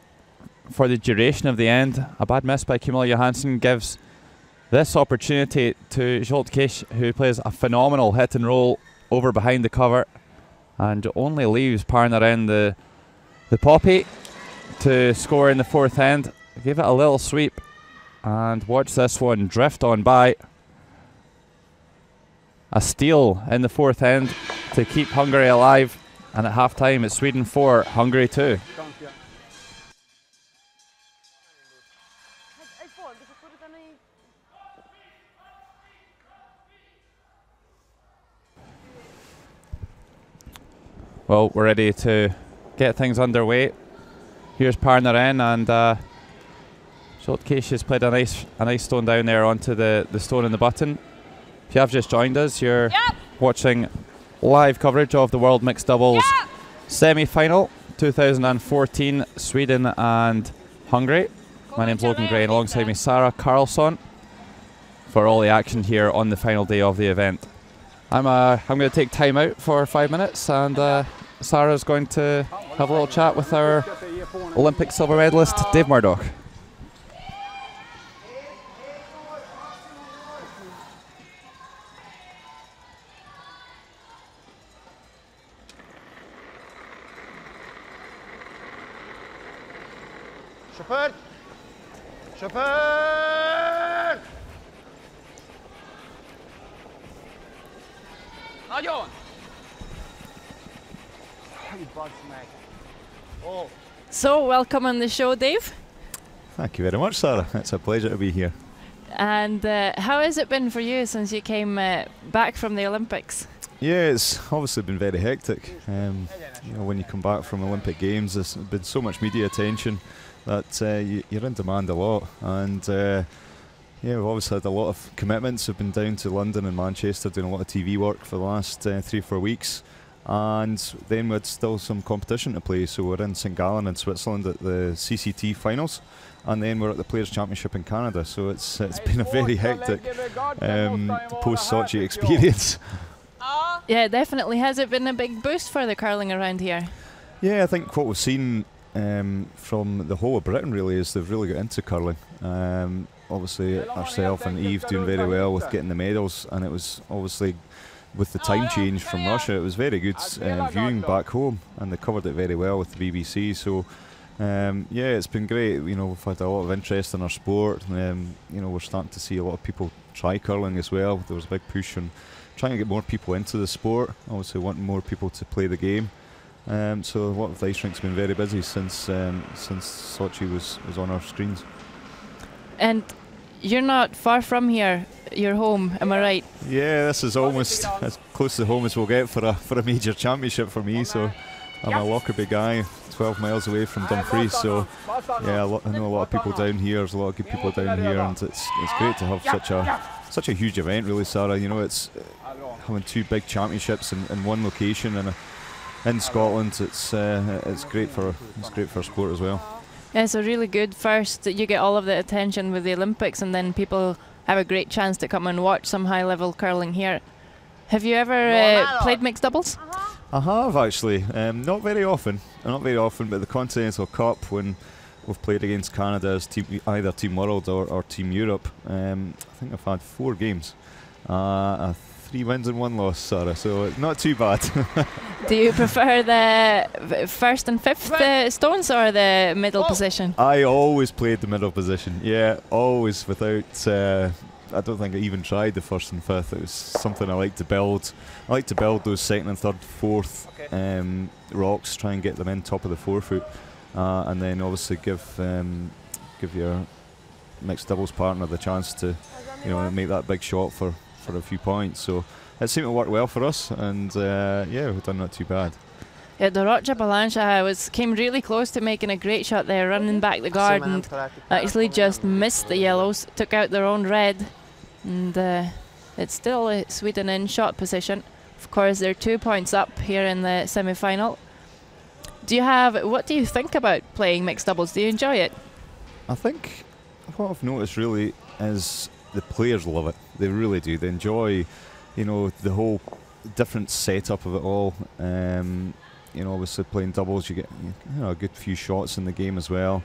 for the duration of the end. A bad miss by Camilla Johansson gives this opportunity to Schulte Kish, who plays a phenomenal hit and roll over behind the cover, and only leaves Parnaren the poppy to score in the fourth end. Give it a little sweep, and watch this one drift on by. A steal in the fourth end to keep Hungary alive, and at half time it's Sweden 4, Hungary 2. Well, we're ready to get things underway. Here's Parnaren, and Schulte Kish has played a nice stone down there onto the stone in the button. If you have just joined us, you're watching live coverage of the World Mixed Doubles semi-final 2014, Sweden and Hungary. My name's Logan Gray, and alongside me Sarah Carlson for all the action here on the final day of the event. I'm going to take time out for 5 minutes, and Sarah's going to have a little chat with our Olympic silver medalist Dave Murdoch. Chauffeur! Chauffeur! Nagyon! So, welcome on the show, Dave. Thank you very much, Sarah. It's a pleasure to be here. And how has it been for you since you came back from the Olympics? Yeah, it's obviously been very hectic. You know, when you come back from Olympic Games, there's been so much media attention that you're in demand a lot. And yeah, we've obviously had a lot of commitments. We've been down to London and Manchester doing a lot of TV work for the last 3-4 weeks. And then we had still some competition to play, so we're in St Gallen in Switzerland at the CCT finals, and then we're at the Players' Championship in Canada. So it's been a very hectic post-Sochi experience. Yeah, it definitely. Has it been a big boost for the curling around here? Yeah, I think what we've seen from the whole of Britain really is they've really got into curling. Obviously ourselves and Eve doing very well with getting the medals, and it was obviously with the time change from Russia, it was very good viewing back home, and they covered it very well with the BBC. So yeah, it's been great. You know, we've had a lot of interest in our sport. You know, we're starting to see a lot of people try curling as well. There was a big push on trying to get more people into the sport, obviously wanting more people to play the game. So a lot of the ice rinks have been very busy since Sochi was on our screens. And you're not far from here. You're home, am I right? Yeah, this is almost as close to home as we'll get for a major championship for me. So I'm a Lockerbie guy, 12 miles away from Dumfries. So yeah, I know a lot of people down here. There's a lot of good people down here, and it's great to have such a huge event, really, Sarah. You know, it's having 2 big championships in one location and in Scotland. It's great for sport as well. Yeah, so really good. First, you get all of the attention with the Olympics, and then people have a great chance to come and watch some high-level curling here. Have you ever played mixed doubles? I have, actually. Not very often, but the Continental Cup, when we've played against Canada as either Team World or Team Europe, I think I've had 4 games. 3 wins and 1 loss, Sarah, so not too bad. Do you prefer the first and fifth stones or the middle position? I always played the middle position. Yeah, always, without. I don't think I even tried the first and fifth. It was something I like to build. I like to build those second and third, fourth rocks. Try and get them in top of the forefoot, and then obviously give your mixed doubles partner the chance to, make that big shot for a few points. So it seemed to work well for us, and yeah, we've done not too bad. Yeah, the Rocha Balancha came really close to making a great shot there, running back the guard, and actually just missed the yellows, took out their own red, and it's still Sweden in shot position. Of course, they're 2 points up here in the semi-final. What do you think about playing mixed doubles? Do you enjoy it? I think what I've noticed really is the players love it. They really do. They enjoy, the whole different setup of it all. Obviously playing doubles, you get a good few shots in the game as well.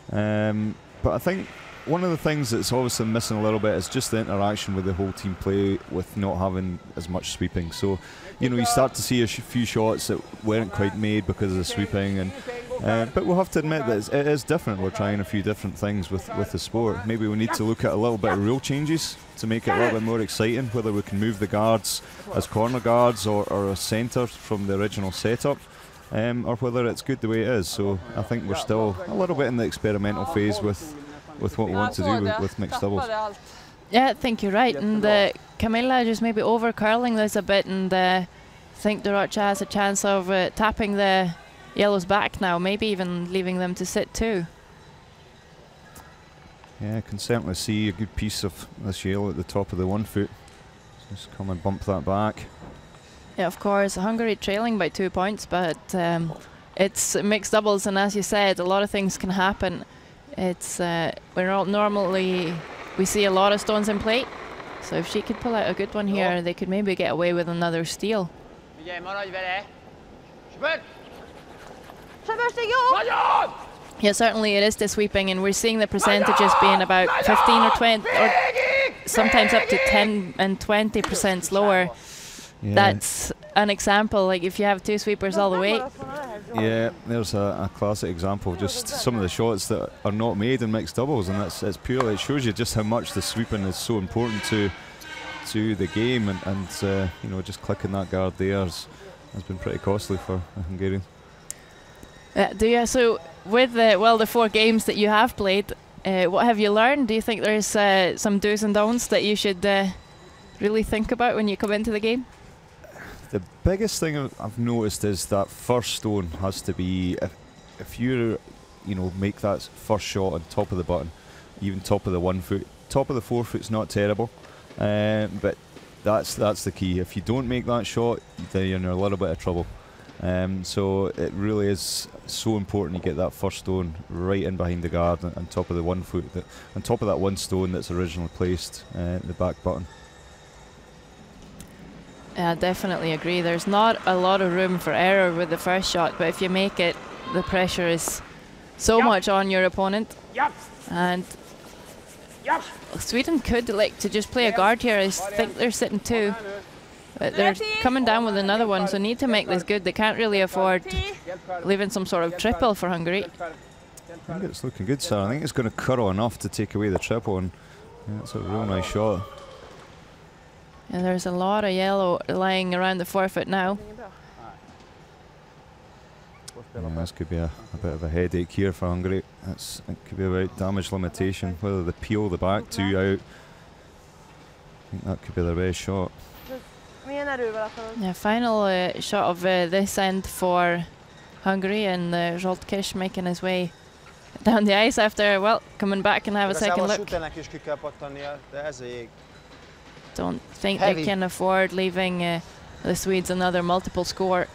But I think one of the things that's obviously missing a little bit is just the interaction with the whole team play, with not having as much sweeping. So, you start to see a few shots that weren't quite made because of the sweeping, and but we'll have to admit that it is different. We're trying a few different things with the sport. Maybe we need to look at a little bit of rule changes to make it a little bit more exciting, whether we can move the guards as corner guards or a centre from the original setup. Or whether it's good the way it is. So I think we're still a little bit in the experimental phase with what we want to do with mixed doubles. Yeah, I think you're right. And Camilla just maybe over curling this a bit, and I think the Rocha has a chance of tapping the yellows back now, maybe even leaving them to sit too. Yeah, I can certainly see a good piece of this yellow at the top of the 1 foot. Just come and bump that back. Yeah, of course, Hungary trailing by 2 points, but it's mixed doubles, and as you said, a lot of things can happen. It's we see a lot of stones in play, so if she could pull out a good one here, they could maybe get away with another steal. Yeah, certainly it is the sweeping, and we're seeing the percentages being about 15 or 20, or sometimes up to 10 and 20% lower. Yeah. That's an example, like if you have 2 sweepers all the way. Yeah, there's a classic example of just some of the shots that are not made in mixed doubles, and it's purely, it shows you just how much the sweeping is so important to the game, and just clicking that guard there has been pretty costly for the Hungarians. So with the 4 games that you have played, what have you learned? Do you think there's some do's and don'ts that you should really think about when you come into the game? The biggest thing I've noticed is that first stone has to be, if you make that first shot on top of the button, even top of the 1 foot, top of the 4 foot's not terrible, but that's the key. If you don't make that shot, then you're in a little bit of trouble. So it really is so important you get that first stone right in behind the guard on top of the 1 foot, on top of that 1 stone that's originally placed the back button. I definitely agree. There's not a lot of room for error with the first shot, but if you make it, the pressure is so much on your opponent. And Sweden could like to just play a guard here. I think they're sitting 2. But they're coming down with another one, so need to make this good. They can't really afford leaving some sort of triple for Hungary. I think it's looking good, sir. I think it's going to curl enough to take away the triple, and that's a real nice shot. Yeah, there's a lot of yellow lying around the 4 foot now. Yeah, this could be a bit of a headache here for Hungary. It could be about damage limitation, whether they peel the back 2 out. I think that could be their best shot. Yeah, final shot of this end for Hungary, and Zsoltkis making his way down the ice after, coming back and have a second look. Don't think they can afford leaving the Swedes another multiple score.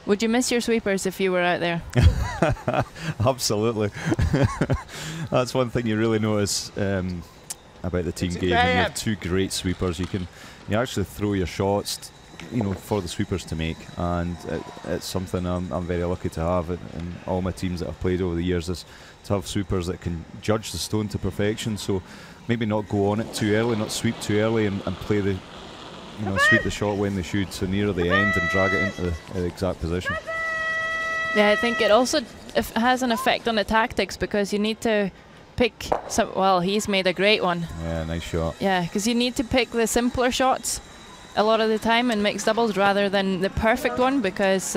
Would you miss your sweepers if you were out there? Absolutely. That's one thing you really notice about the team game. When you have 2 great sweepers, you actually throw your shots for the sweepers to make, and it's something I'm very lucky to have in all my teams that I've played over the years, is to have sweepers that can judge the stone to perfection. So maybe not go on it too early, not sweep too early, and play the sweep the shot when they should, so near the end, and drag it into the exact position. Yeah, I think it also has an effect on the tactics, because you need to pick some. Well, he's made a great one. Yeah, nice shot. Yeah, because you need to pick the simpler shots a lot of the time in mixed doubles rather than the perfect one, because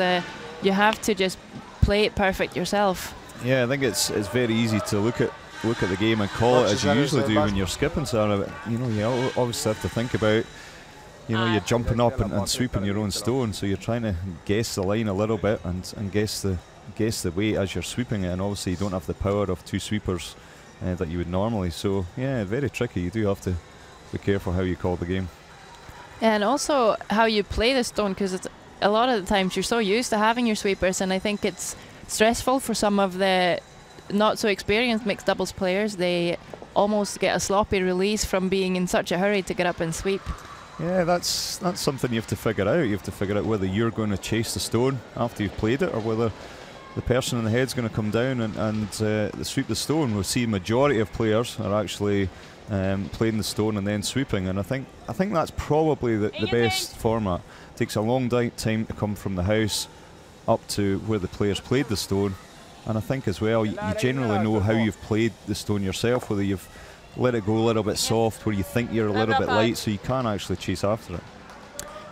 you have to just play it perfect yourself. Yeah, I think it's very easy to look at the game and call it as you usually do when you're skipping. So you obviously have to think about you're jumping up and sweeping your own stone, so you're trying to guess the line a little bit and guess the weight as you're sweeping it, and obviously you don't have the power of two sweepers that you would normally. So yeah, very tricky. You do have to be careful how you call the game. And also how you play the stone, because a lot of the times you're so used to having your sweepers, and I think it's stressful for some of the not so experienced mixed doubles players. They almost get a sloppy release from being in such a hurry to get up and sweep. Yeah, that's something you have to figure out. You have to figure out whether you're going to chase the stone after you've played it, or whether the person in the head's going to come down and sweep the stone. We'll see majority of players are actually playing the stone and then sweeping, and I think that's probably the best format. It takes a long time to come from the house up to where the players played the stone, and I think as well you generally know how you've played the stone yourself, whether you've let it go a little bit soft where you think you're a little bit light, so you can actually chase after it.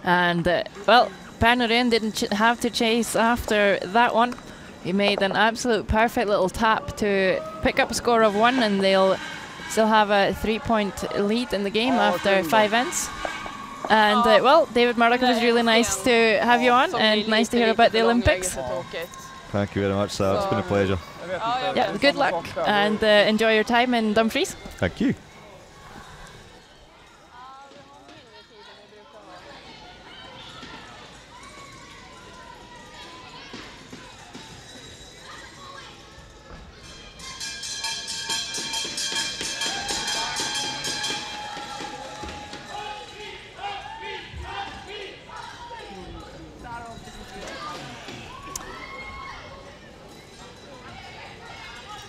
And well, Perneren didn't have to chase after that one. He made an absolute perfect little tap to pick up a score of 1, and they'll still have a 3-point lead in the game after 5 ends. And well, David Murdoch, it was really nice to have you on, and nice to hear about the Olympics. Thank you very much, Sarah. It's been a pleasure. Yeah, good luck, and enjoy your time in Dumfries. Thank you.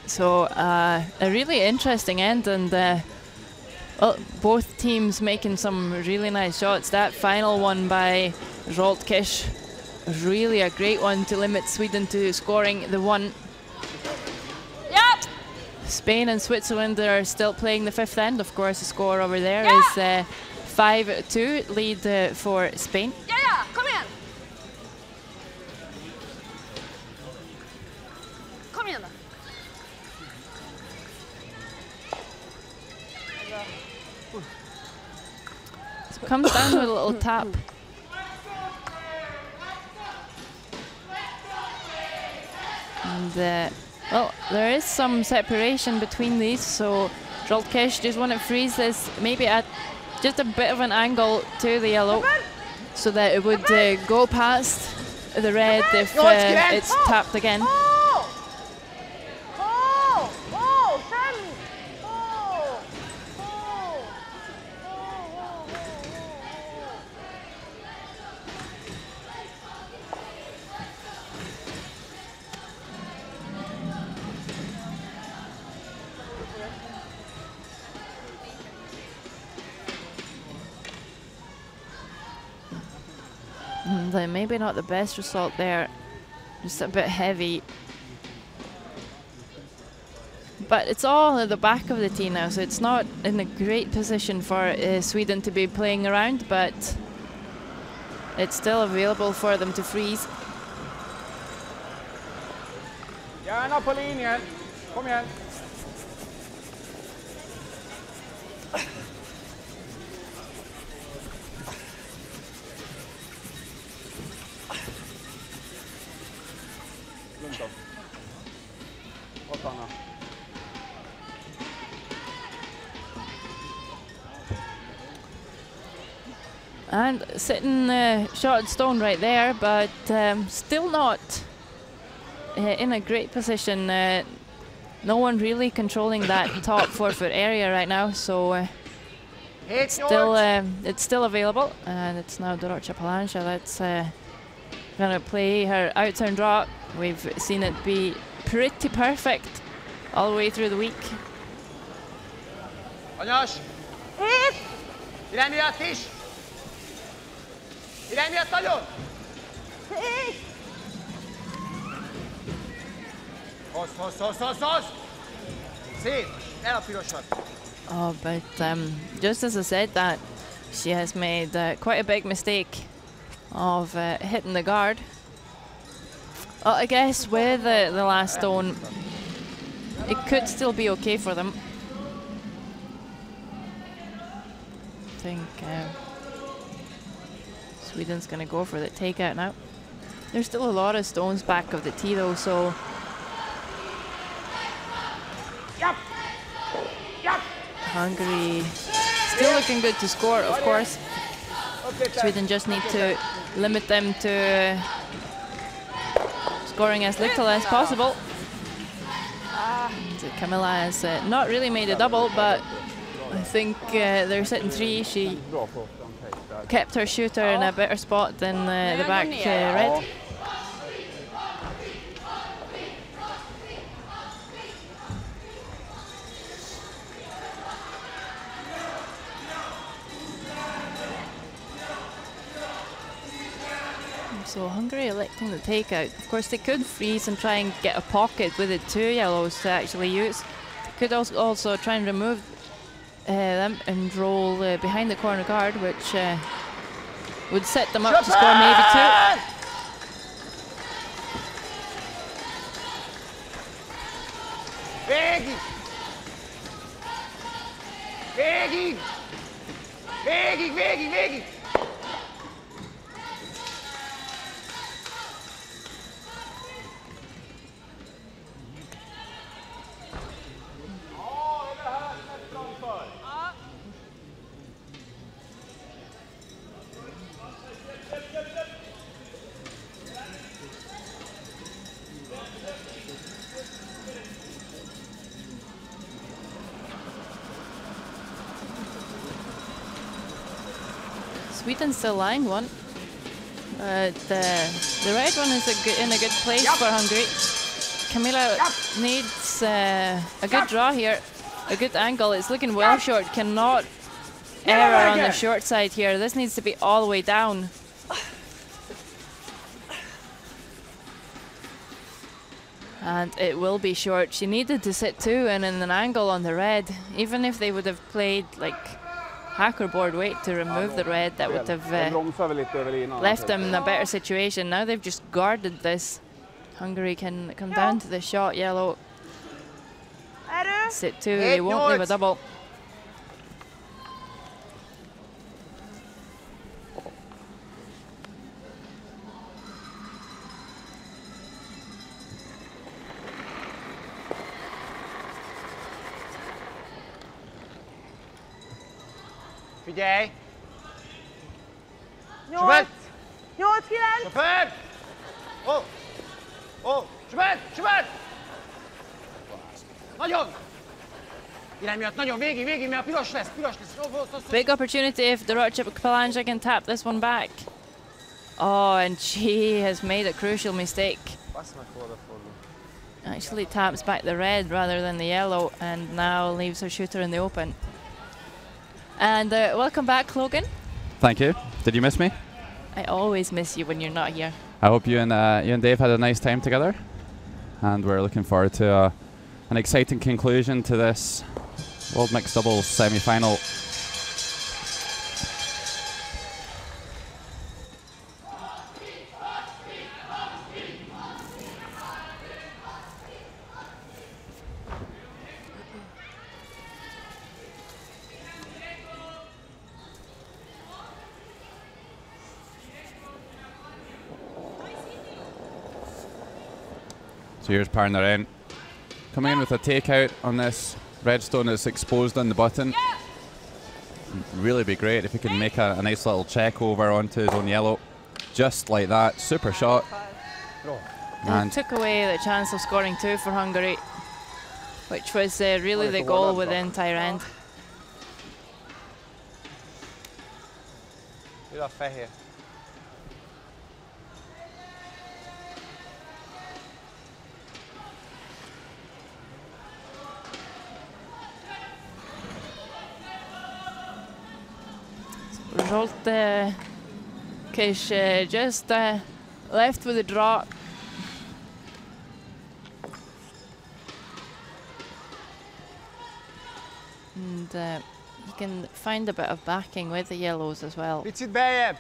So a really interesting end, and well, both teams making some really nice shots. That final one by Roltkish was really a great one to limit Sweden to scoring the 1. Yep. Spain and Switzerland are still playing the 5th end. Of course, the score over there is 5-2 lead for Spain. Yeah, come in. Come in. So comes down with a little tap. And well, there is some separation between these, so Roltkish just want to freeze this maybe at just a bit of an angle to the yellow, so that it would go past the red if it's tapped again. Maybe not the best result there, just a bit heavy. But it's all at the back of the tee now, so it's not in a great position for Sweden to be playing around, but it's still available for them to freeze. Gärna på linjen. Kom igen. And sitting shot and stone right there, but still not in a great position. No one really controlling that top 4-foot area right now, so it's still available, and it's now Dorocha Palancia that's gonna play her out-turn draw. We've seen it be pretty perfect all the way through the week. Anyas! Irány miatt is! Irány miatt nagyon! Hozz! Szép! El a pirosat! Oh, but just as I said that, she has made quite a big mistake of hitting the guard. I guess with the last stone, it could still be okay for them. I think Sweden's going to go for the takeout now. There's still a lot of stones back of the tee though, so... Hungary still looking good to score, of course. Sweden just need to limit them to scoring as little as possible. So Camilla has not really made a double, but I think they're sitting 3. She kept her shooter in a better spot than the back red. So Hungary electing the takeout. Of course, they could freeze and try and get a pocket with the 2 yellows to actually use. They could also try and remove them and roll behind the corner guard, which would set them up to score maybe 2. Végig! Sweden's still line 1. The red one is in a good place for Hungary. Camilla needs a good draw here, a good angle. It's looking well short, cannot error on the short side here. This needs to be all the way down. And it will be short. She needed to sit 2 and in an angle on the red. Even if they would have played like hackerboard weight to remove the red, that would have left them in a better situation. Now they've just guarded this. Hungary can come down to the shot yellow. Sit 2, they won't leave a double. Figyelj! 8, 9! Söpörd! Söpörd! Nagyon! Irány miatt, nagyon, végig, mert piros lesz. Big opportunity if Dorocha Palancia can tap this one back. Oh, and she has made a crucial mistake. Actually taps back the red rather than the yellow, and now leaves her shooter in the open. And welcome back, Logan. Thank you. Did you miss me? I always miss you when you're not here. I hope you and Dave had a nice time together, and we're looking forward to an exciting conclusion to this World Mixed Doubles semi-final. So here's Parnaren coming in with a takeout on this redstone that's exposed on the button. Really be great if he can make a nice little check over onto his own yellow. Just like that, super shot. And took away the chance of scoring 2 for Hungary, which was really the goal with the entire end. Jön a fehér. Rolt Kish just left with a draw. And you can find a bit of backing with the yellows as well. Picit beljebb.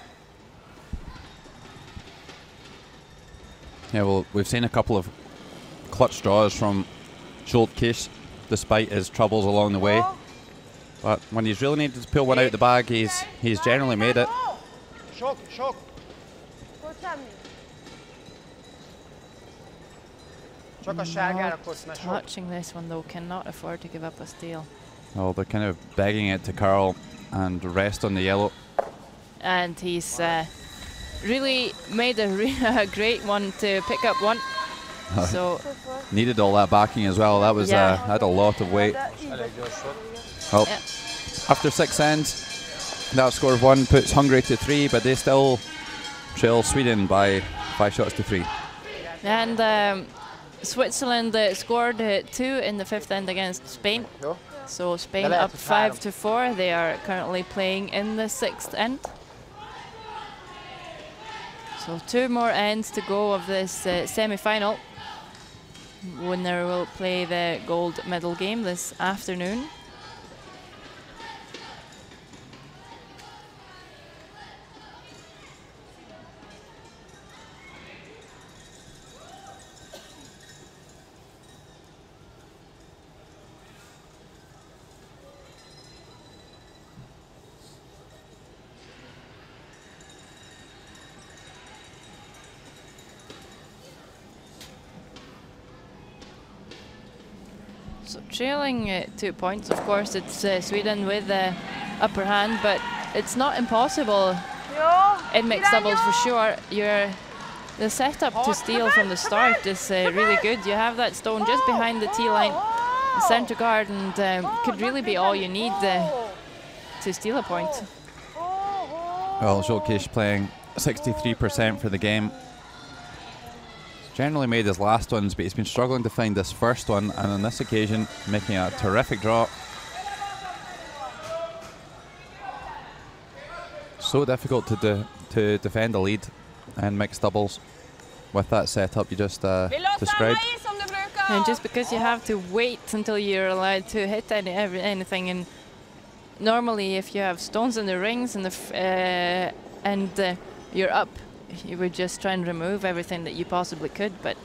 Yeah, well, we've seen a couple of clutch draws from Kish, despite his troubles along the way. But when he's really needed to pull one out the bag, he's generally made it. Sok, sok. Csak a sárgára kosz, mert sok. Touching this one though, cannot afford to give up a steal. Oh, they're kind of begging it to curl and rest on the yellow. And he's really made a great one to pick up one. So Needed all that backing as well. That was had a lot of weight. Well, after 6 ends, that score of 1 puts Hungary to 3, but they still trail Sweden by 5 shots to 3. And Switzerland scored 2 in the 5th end against Spain. So Spain up 5 to 4. They are currently playing in the 6th end. So 2 more ends to go of this semi-final. Winner will play the gold medal game this afternoon. So trailing 2 points, of course, it's Sweden with the upper hand, but it's not impossible in mixed doubles for sure. The setup to steal from the start is really good. You have that stone just behind the tee line, the centre guard, and could really be all you need to steal a point. Well, Kish playing 63% for the game. Generally made his last ones, but he's been struggling to find this first one, and on this occasion making a terrific draw. So difficult to defend a lead in mixed doubles with that setup you just described. And just because you have to wait until you're allowed to hit anything, and normally if you have stones in the rings and you're up, you would just try and remove everything that you possibly could, but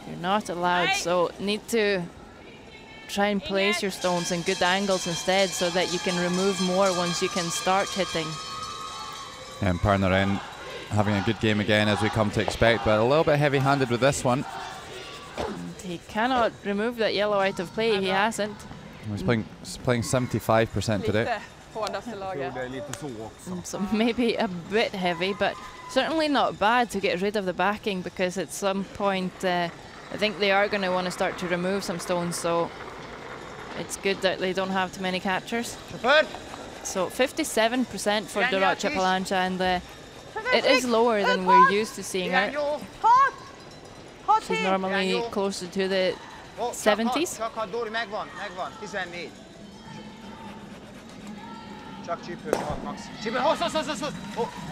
you're not allowed, so need to try and place your stones in good angles instead so that you can remove more once you can start hitting. And Parnaren having a good game again, as we come to expect, but a little bit heavy-handed with this one. And he cannot remove that yellow out of play, he hasn't. He's playing 75% today. So maybe a bit heavy, but certainly not bad to get rid of the backing, because at some point I think they are going to want to start to remove some stones, so it's good that they don't have too many catchers. So 57% for Doroc Palancha, and it is lower than we're used to seeing her. She's normally closer to the 70s.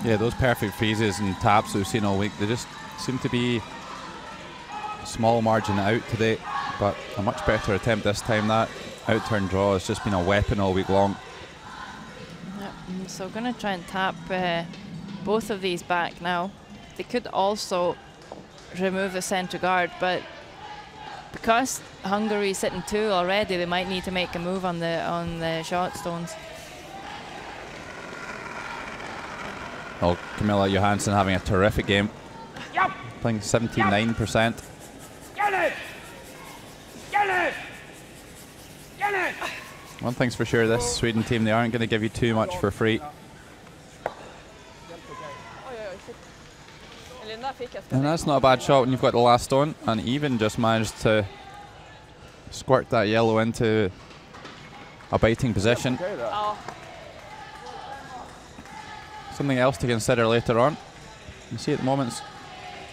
Yeah, those perfect freezes and taps we've seen all week, they just seem to be a small margin out today, but a much better attempt this time. That out-turn draw has just been a weapon all week long. Yep, so going to try and tap both of these back now. They could also remove the centre guard, but because Hungary is sitting 2 already, they might need to make a move on the shot stones. Well, Camilla Johansson having a terrific game, playing 79%. One thing's for sure, this Sweden team, they aren't going to give you too much for free. And that's not a bad shot when you've got the last stone, and even just managed to squirt that yellow into a biting position. something else to consider later on. You see at the moment,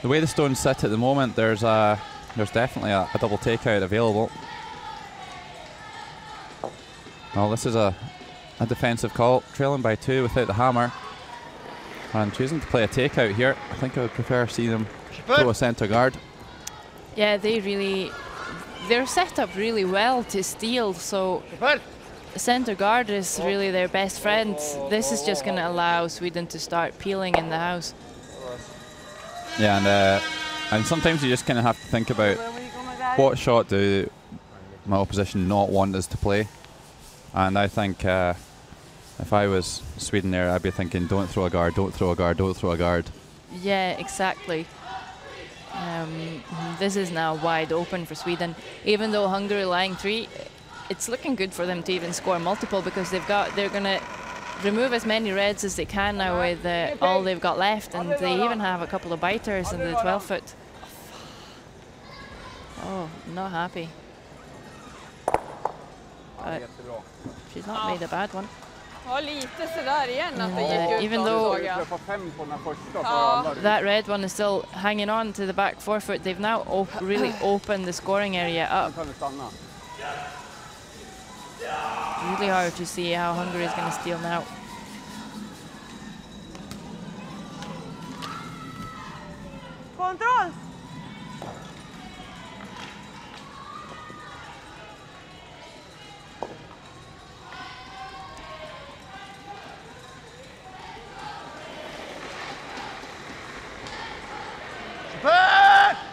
the way the stones sit at the moment, there's definitely a double takeout available. Well, this is a defensive call, trailing by 2 without the hammer, and choosing to play a takeout here. I think I would prefer to see them throw a centre guard. Yeah, they're set up really well to steal, so centre guard is really their best friend. This is just going to allow Sweden to start peeling in the house. Yeah, and sometimes you just kind of have to think about what shot do my opposition not want us to play. And I think if I was Sweden there, I'd be thinking, don't throw a guard, don't throw a guard, don't throw a guard. Yeah, exactly. This is now wide open for Sweden. Even though Hungary lying 3, it's looking good for them to even score multiple, because they're going to remove as many reds as they can now with all they've got left, and they even have a couple of biters in the 12-foot. Oh, not happy. But she's not made a bad one. Even though that red one is still hanging on to the back 4-foot, they've now really opened the scoring area up. Really hard to see how Hungary is going to steal now. Control!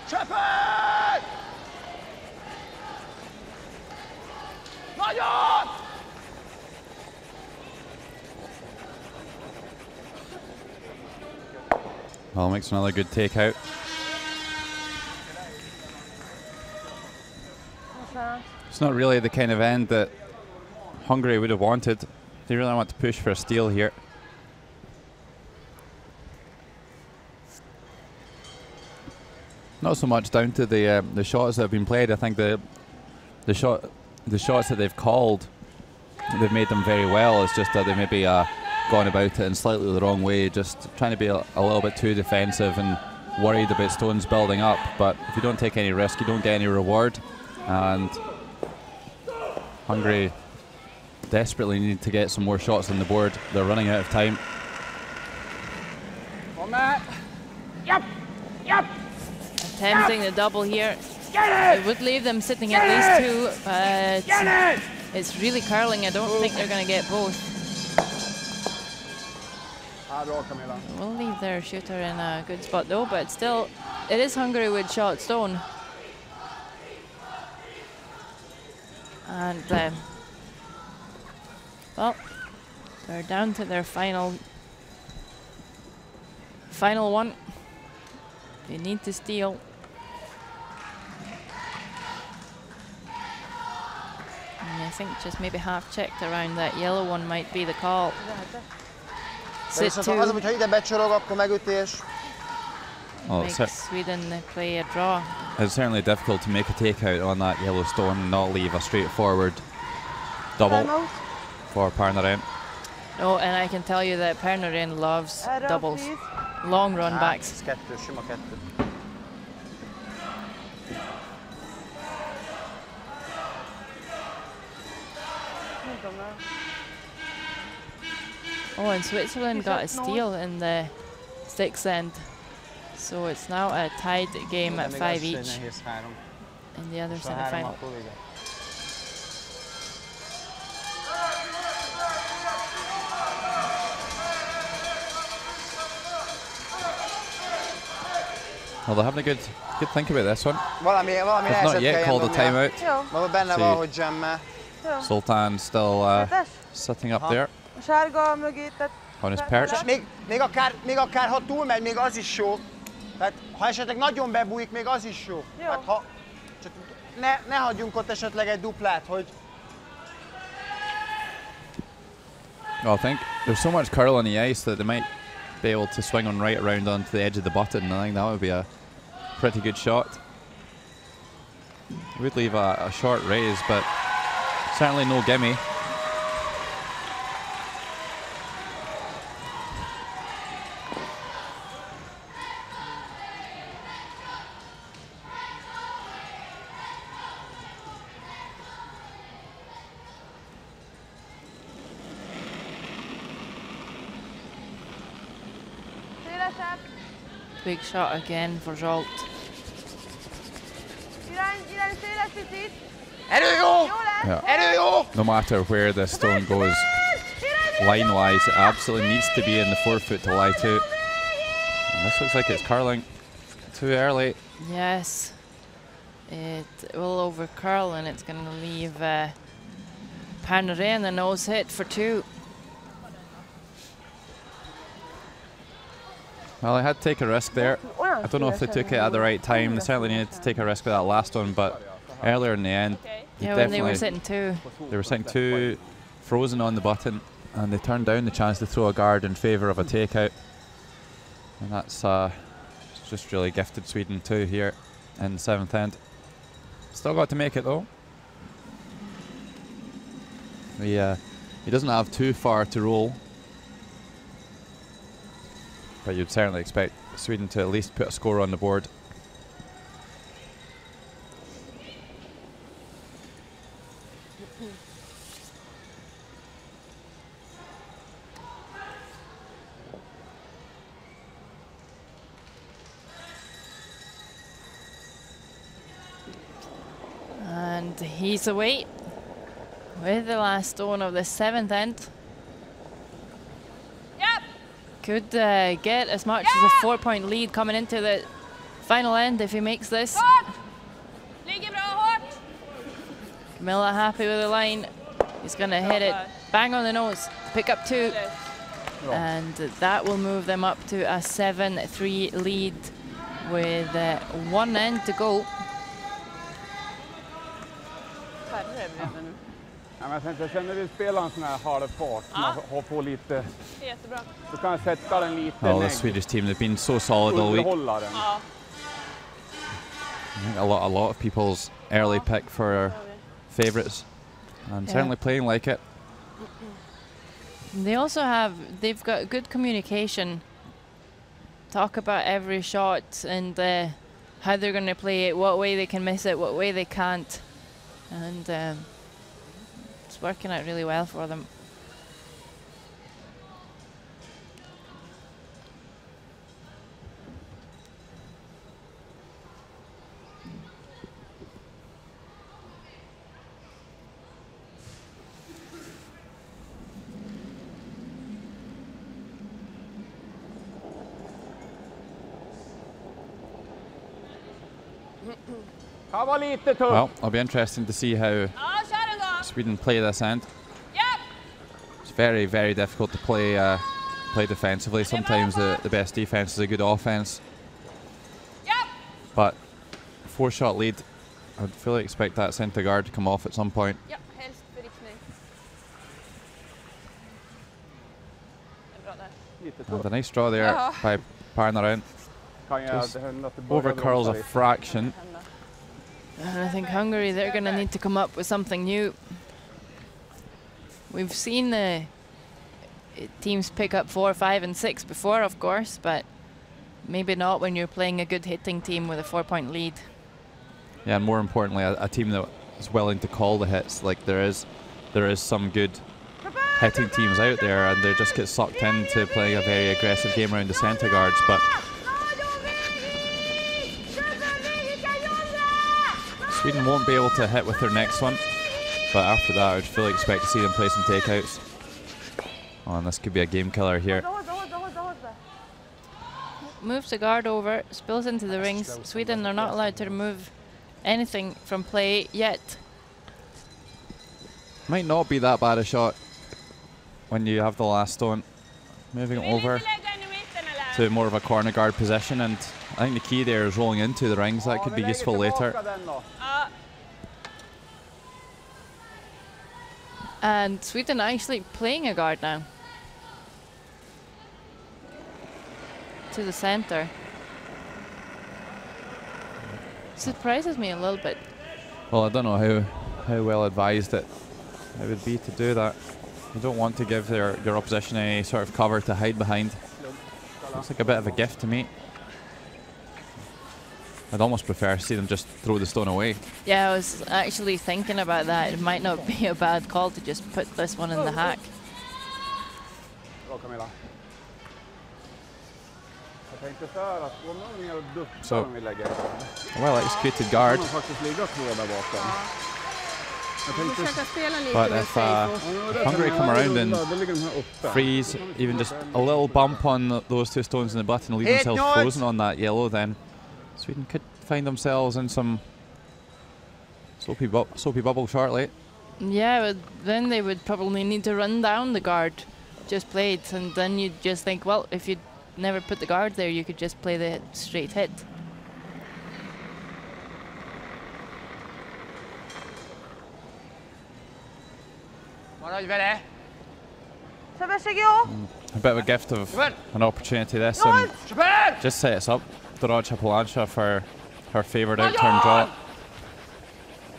Csöpöt! Nagyon! Well, makes another good takeout. It's not really the kind of end that Hungary would have wanted. They really want to push for a steal here. Not so much down to the shots that have been played. I think the shots that they've called, they've made them very well. It's just that they maybe gone about it in slightly the wrong way, just trying to be a little bit too defensive and worried about stones building up. But if you don't take any risk, you don't get any reward. And Hungary desperately need to get some more shots on the board. They're running out of time. Yep! Yep! Attempting the double here. It would leave them sitting at least 2, but it's really curling. I don't think they're going to get both. We'll leave their shooter in a good spot though, but still, it is Hungary with shot stone. And well, they're down to their final one. They need to steal. And I think just maybe half checked around that yellow one might be the call. Sit 2. Well, Make Sweden play a draw. it's certainly difficult to make a takeout on that yellow stone and not leave a straightforward double for Parnaren. Oh, and I can tell you that Parnaren loves doubles. Long run backs. Oh, and Switzerland got a steal in the 6th end. So it's now a tied game at 5 each in the other semi-final. Well, they're having a good think about this one. They've not yet called a timeout. Sultan still sitting up there on his perch. Még akár ha túlmegy, még az is jó. Tehát ha esetleg nagyon bebújik, még az is jó. Tehát ha csak ne hagyjunk ott esetleg egy duplát, hogy Well, I think there's so much curl on the ice that they might be able to swing on right around onto the edge of the button. I think that would be a pretty good shot. It would leave a short raise, but certainly no gimme. Big shot again for Jolt. Yeah. No matter where the stone goes, line-wise, it absolutely needs to be in the forefoot to lie to. And this looks like it's curling too early. Yes. It will over curl and it's going to leave Panare in the nose hit for 2. Well, they had to take a risk there. I don't know if they took it at the right time. They certainly needed to take a risk with that last one, but earlier in the end, yeah, when they were sitting 2. They were sitting 2, frozen on the button, and they turned down the chance to throw a guard in favour of a takeout. And that's just really gifted Sweden 2 here in the 7th end. Still got to make it though. He doesn't have too far to roll, but you'd certainly expect Sweden to at least put a score on the board. And he's away with the last stone of the 7th end. Yep. Could get as much as a 4-point lead coming into the final end if he makes this. Camilla happy with the line. He's going to hit it bang on the nose, pick up 2. And that will move them up to a 7-3 lead with 1 end to go. Ja, men jag tänkte, sen när vi spelar en sån här hard fart, man har på lite, så kan jag sätta den lite the Swedish team, they've been so solid all week. I think a lot of people's early pick for favourites, and certainly playing like it. They also they've got good communication, talk about every shot and how they're going to play it, what way they can miss it, what way they can't. And it's working out really well for them. Well, it'll be interesting to see how Sweden play this end. It's very, very difficult to play defensively. Sometimes the best defense is a good offense. But 4-shot lead, I'd fully expect that centre guard to come off at some point. And a nice draw there by Parnaround. Just over curls a fraction. And I think Hungary, they're going to need to come up with something new. We've seen the teams pick up 4, 5 and 6 before, of course, but maybe not when you're playing a good hitting team with a 4-point lead. Yeah, and more importantly, a team that is willing to call the hits. Like there is some good hitting teams out there, and they just get sucked into playing a very aggressive game around the centre guards. But Sweden won't be able to hit with their next one, but after that I would fully expect to see them play some takeouts. Oh, and this could be a game killer here. Moves the guard over, spills into the rings. Sweden are not allowed to remove anything from play yet. Might not be that bad a shot when you have the last stone. Moving over to more of a corner guard position, and I think the key there is rolling into the rings. That could be useful later. And Sweden are actually playing a guard now. To the centre. Surprises me a little bit. Well, I don't know how well advised it would be to do that. You don't want to give your opposition any sort of cover to hide behind. Looks like a bit of a gift to me. I'd almost prefer to see them just throw the stone away. Yeah, I was actually thinking about that. It might not be a bad call to just put this one in the hack. tänkte så här att gå ner och dutta So, om vi lägger den. well executed guard. Man faktiskt ligga två där bakom. Jag Vi tänkte försöker spela lite But med if safe. Hungary come around and då ligger de här uppe. freeze, even just a little bump on those two stones in the butt and leave Hit themselves notes. frozen on that yellow, then Sweden could find themselves in some soapy bubble shortly. Yeah, but then they would probably need to run down the guard just played, and then you'd just think, well, if you never put the guard there, you could just play the straight hit. Maradj vele! Sebességio! A bit of a gift of an opportunity this, and just sets up Dorocha Polanska for her favoured outturn draw.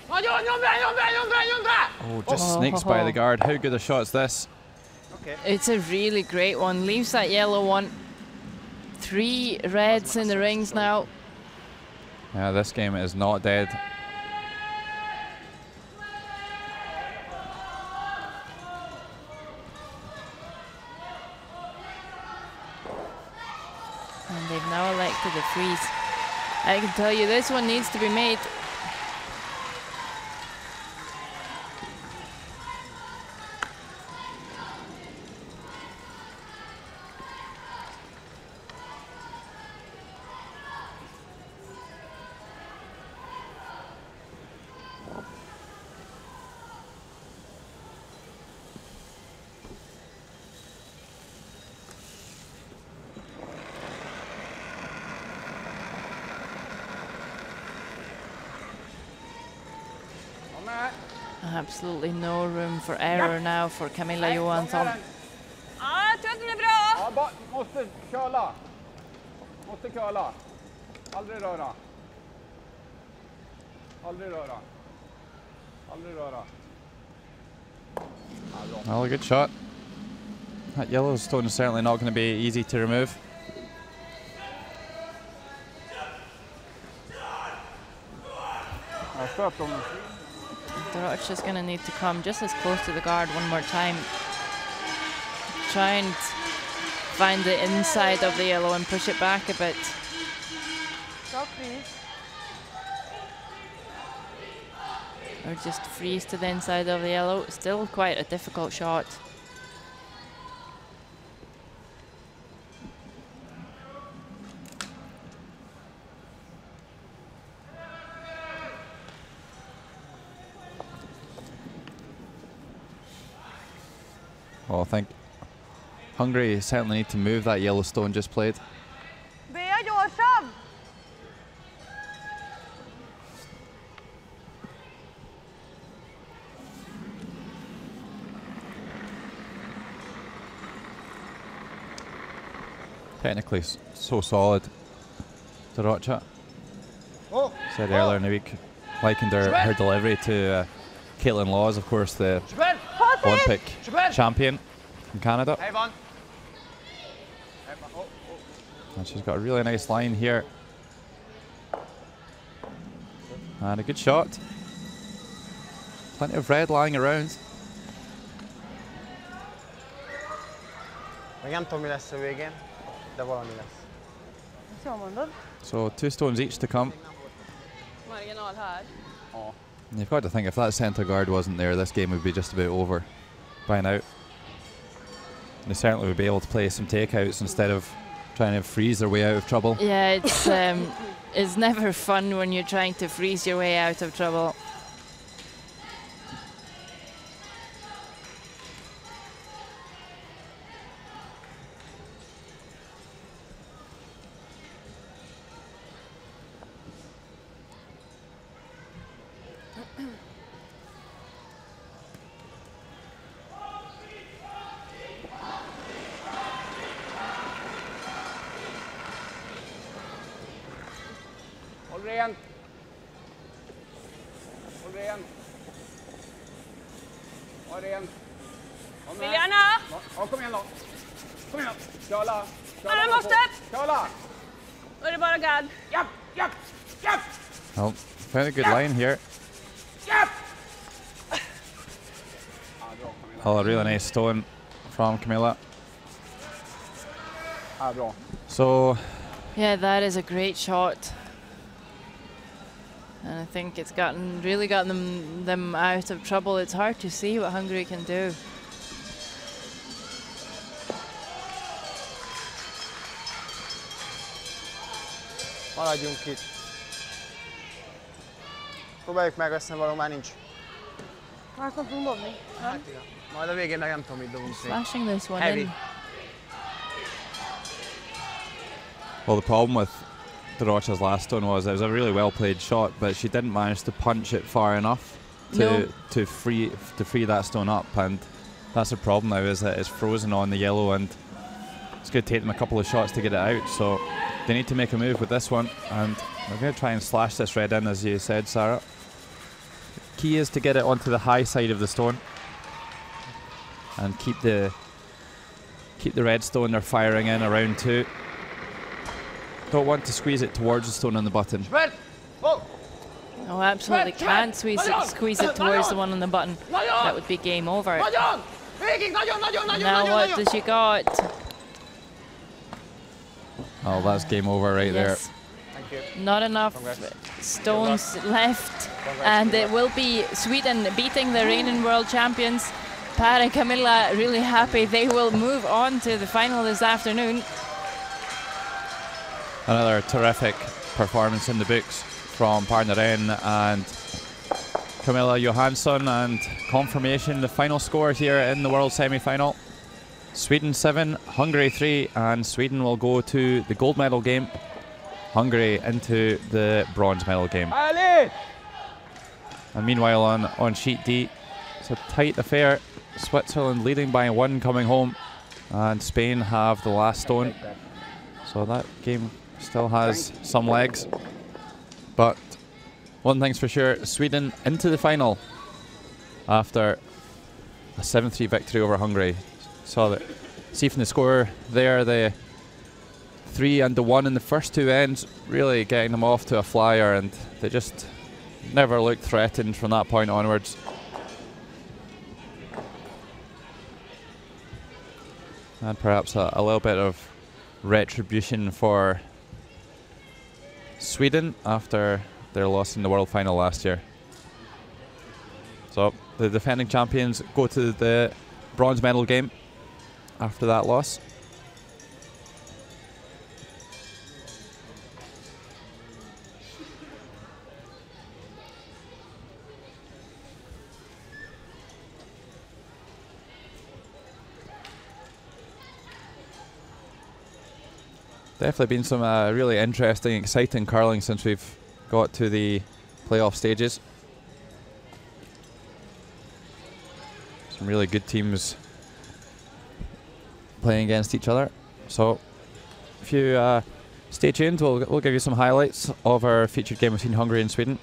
Nagyon, nyomd be, nyomd be, nyomd be, nyomd be! Oh, just sneaks by the guard. How good a shot is this? Okay. It's a really great one. Leaves that yellow one. 3 reds in the rings now. Yeah, this game is not dead. And they've now elected a freeze. I can tell you this one needs to be made. Absolutely no room for error now for Camilla Johansson. Ja, tutten är bra! Ja, måste curla. Måste curla. Aldrig röra. Aldrig röra. Aldrig röra. Well, a good shot. That yellow stone is certainly not going to be easy to remove. Jag stöt dem. Dorocha's going to need to come just as close to the guard one more time. Try and find the inside of the yellow and push it back a bit. Bra freeze. Or just freeze to the inside of the yellow. Still quite a difficult shot. Well, I think Hungary certainly need to move that yellow stone just played. Bea Josham! Technically so solid. Dorocha Oh, said earlier in the week, likened her delivery to Caitlin Laws, of course, the Sven! Olympic Sven! champion from Canada. Hej Van! And she's got a really nice line here. And a good shot. Plenty of red lying around. Még nem tudom, mi lesz a végén, de valami lesz. Så mondod. So 2 stones each to come. Marginal här. And you've got to think if that centre guard wasn't there, this game would be just about over by now. They certainly would be able to play some takeouts instead of trying to freeze their way out of trouble. Yeah, it's never fun when you're trying to freeze your way out of trouble. Håll rent. Håll rent. Håll rent. Kom här. Liliana! Ja, kom igen då. Kom igen. Curla. Alla måste! Curla. Då är det bara gadd. Japp, japp, japp. Well, found a good line here. Japp. Oh, a really nice stone from Camilla. Ja, bra. So Yeah, that is a great shot. And I think it's really gotten them out of trouble. It's hard to see what Hungary can do. Maradjunk itt. Próbáljuk meg, azt hiszem való már nincs. Már kapunk dobni? Hát igen. Majd a végén meg nem tudom, mit dobunk szét. Slashing this one Heavy. in. Well, the problem with Dorocha's last stone was it was a really well played shot, but she didn't manage to punch it far enough to free that stone up, and that's the problem now, is that it's frozen on the yellow, and it's going to take them a couple of shots to get it out. So they need to make a move with this one, and they're going to try and slash this red in, as you said, Sarah. Key is to get it onto the high side of the stone and keep the red stone they're firing in around 2. Don't want to squeeze it towards the stone on the button. Oh, absolutely can't squeeze it towards the one on the button. That would be game over. Now what does she got? Oh, that's game over right there. Thank you. Not enough stones left, and it will be Sweden beating the reigning world champions. Per and Camilla really happy. They will move on to the final this afternoon. Another terrific performance in the books from Parnaren and Camilla Johansson, and confirmation the final score here in the world semi-final. Sweden 7, Hungary 3, and Sweden will go to the gold medal game. Hungary into the bronze medal game. And meanwhile on sheet D, it's a tight affair. Switzerland leading by 1 coming home, and Spain have the last stone. So that game still has some legs. But one thing's for sure, Sweden into the final after a 7-3 victory over Hungary. See from the score there, the 3 and the 1 in the first 2 ends, really getting them off to a flyer, and they just never looked threatened from that point onwards. And perhaps a little bit of retribution for Sweden after their loss in the world final last year. So the defending champions go to the bronze medal game after that loss. Definitely been some really interesting, exciting curling since we've got to the playoff stages. Some really good teams playing against each other. So if you stay tuned, we'll give you some highlights of our featured game between Hungary and Sweden.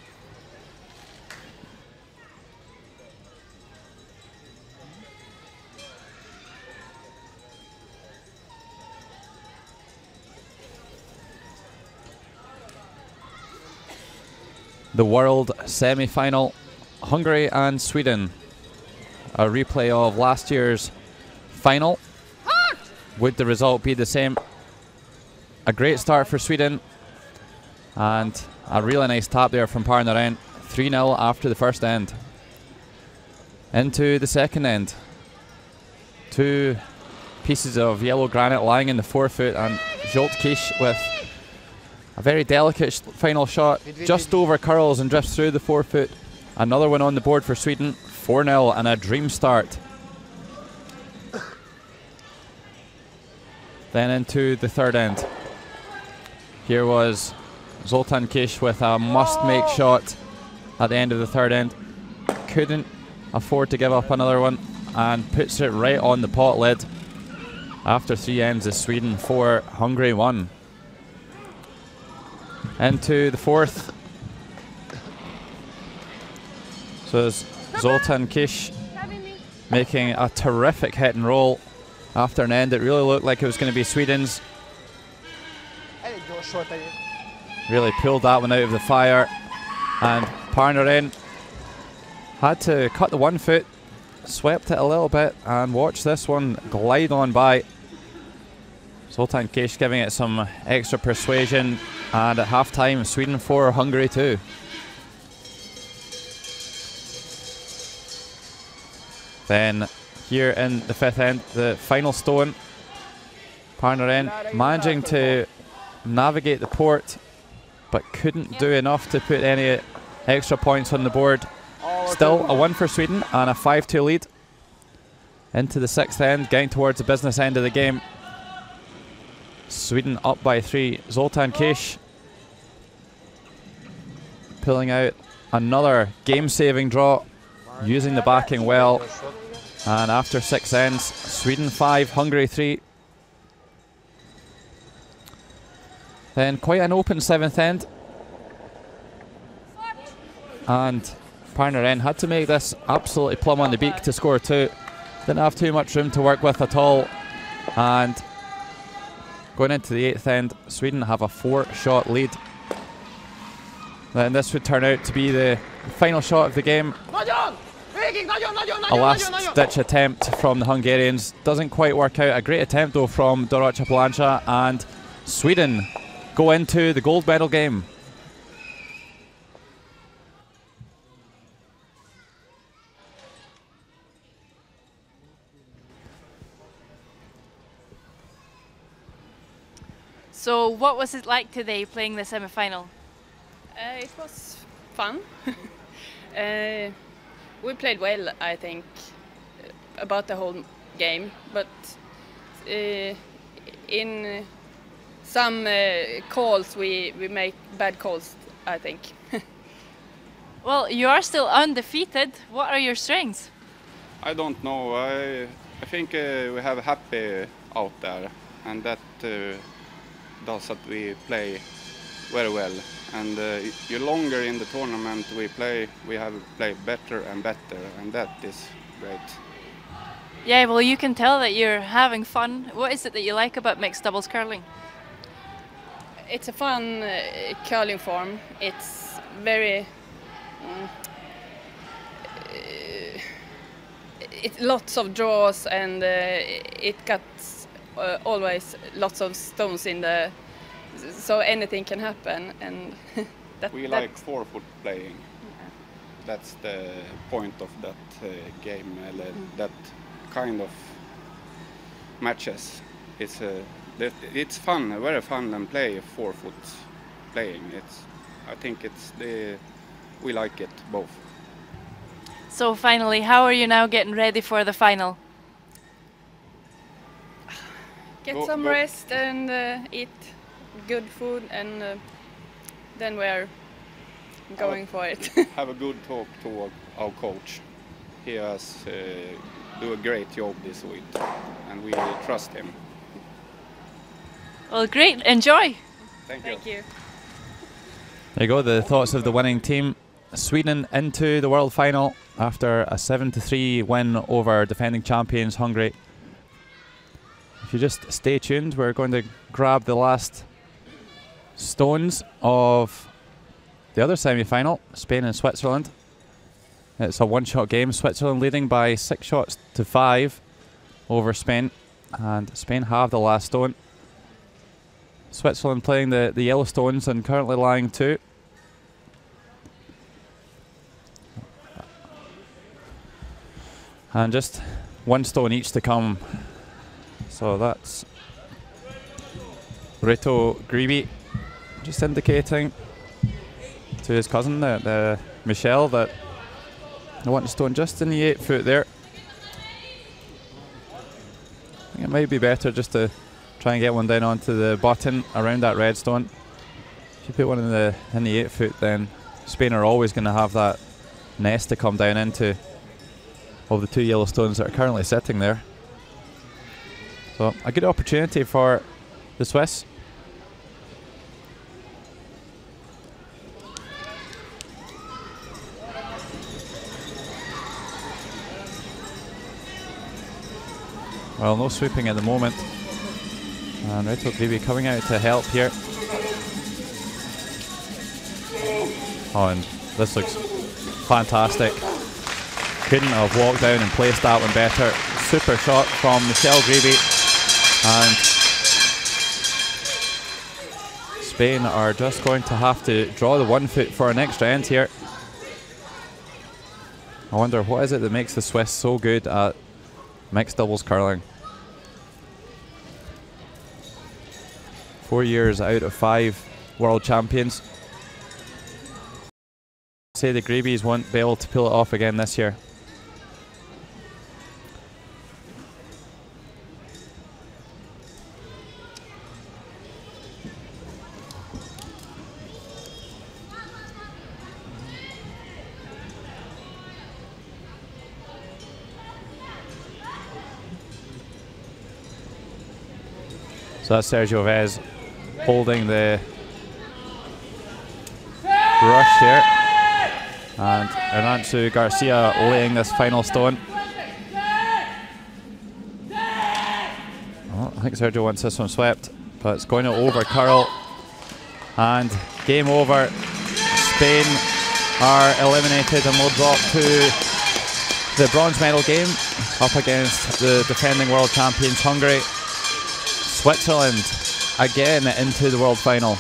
The world semi-final, Hungary and Sweden. A replay of last year's final. Would the result be the same? A great start for Sweden, and a really nice tap there from Parnaren. 3-0 after the first end. Into the second end. 2 pieces of yellow granite lying in the forefoot, and Joltkish with a very delicate final shot, just over curls and drifts through the forefoot. Another one on the board for Sweden. 4-0 and a dream start. Then into the third end. Here was Zoltan Kish with a must-make shot at the end of the third end. Couldn't afford to give up another one, and puts it right on the pot lid. After 3 ends is Sweden 4, Hungary 1. Into the fourth. So it's Zoltan Kish making a terrific hit and roll after an end. It really looked like it was going to be Sweden's. Really pulled that one out of the fire, and Parnaren had to cut the 1 foot, swept it a little bit, and watch this one glide on by. Zoltan Kish giving it some extra persuasion, and at half-time, Sweden 4, Hungary 2. Then here in the fifth end, the final stone. Parnaren managing to navigate the port, but couldn't do enough to put any extra points on the board. Still a 1 for Sweden and a 5-2 lead. Into the sixth end, getting towards the business end of the game. Sweden up by 3. Zoltan Kish pulling out another game-saving draw, using the backing well. And after 6 ends, Sweden 5, Hungary 3. Then quite an open 7th end. And Parnaren had to make this absolutely plumb on the beak to score 2. Didn't have too much room to work with at all. And going into the 8th end, Sweden have a 4-shot lead. Then this would turn out to be the final shot of the game. A last-ditch attempt from the Hungarians. Doesn't quite work out. A great attempt though from Dorocha Polanca, and Sweden go into the gold medal game. So what was it like today playing the semi-final? It was fun. We played well, I think, about the whole game, but in some calls we make bad calls, I think. Well, you are still undefeated. What are your strengths? I don't know. I think we have happy out there, and that does that we play very well. And the longer in the tournament we play, we have played better and better, and that is great. Yeah, well, you can tell that you're having fun. What is it that you like about mixed doubles curling? It's a fun curling form. It's very it's lots of draws, and it got always lots of stones in the, so anything can happen, and we like forefoot playing. That's the point of that game, that kind of matches. It's fun, very fun, and play forefoot playing. I think we like it both. So finally, how are you now getting ready for the final? Get some rest and eat good food, and then we're going for it. Have a good talk to our coach. He has do a great job this week, and we trust him. Well, great. Enjoy. Thank you. Thank you. There you go, the thoughts of the winning team. Sweden into the world final after a 7-3 win over defending champions Hungary. If you just stay tuned, we're going to grab the last stones of the other semi-final, Spain and Switzerland. It's a one-shot game, Switzerland leading by 6-5 over Spain, and Spain have the last stone. Switzerland playing the yellow stones and currently lying 2. And just one stone each to come. So that's Reto Gribi just indicating to his cousin, the Michel, that I want to stone just in the 8 foot there. I think it might be better just to try and get one down onto the button around that red stone. If you put one in the 8 foot, then Spain are always going to have that nest to come down into of the 2 yellow stones that are currently sitting there. So a good opportunity for the Swiss. Well, no sweeping at the moment. And Reto Gribi coming out to help here. Oh, and this looks fantastic. Couldn't have walked down and placed that one better. Super shot from Michel Gribi. And Spain are just going to have to draw the 1 foot for an extra end here. I wonder what is it that makes the Swiss so good at mixed doubles curling. 4 years out of 5 world champions. Say the Greebies won't be able to pull it off again this year. So that's Sergio Vez holding the rush here, and Hernanzu Garcia laying this final stone. Oh, I think Sergio wants this one swept, but it's going to overcurl, and game over. Spain are eliminated and will drop to the bronze medal game up against the defending world champions Hungary. Switzerland again into the world final.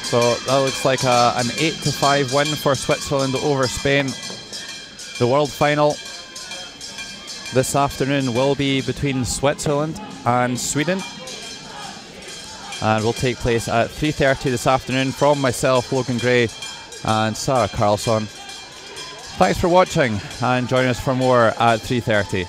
So that looks like an 8-5 win for Switzerland over Spain. The world final this afternoon will be between Switzerland and Sweden, and will take place at 3:30 this afternoon from myself, Logan Gray, and Sarah Carlson. Thanks for watching, and join us for more at 3:30.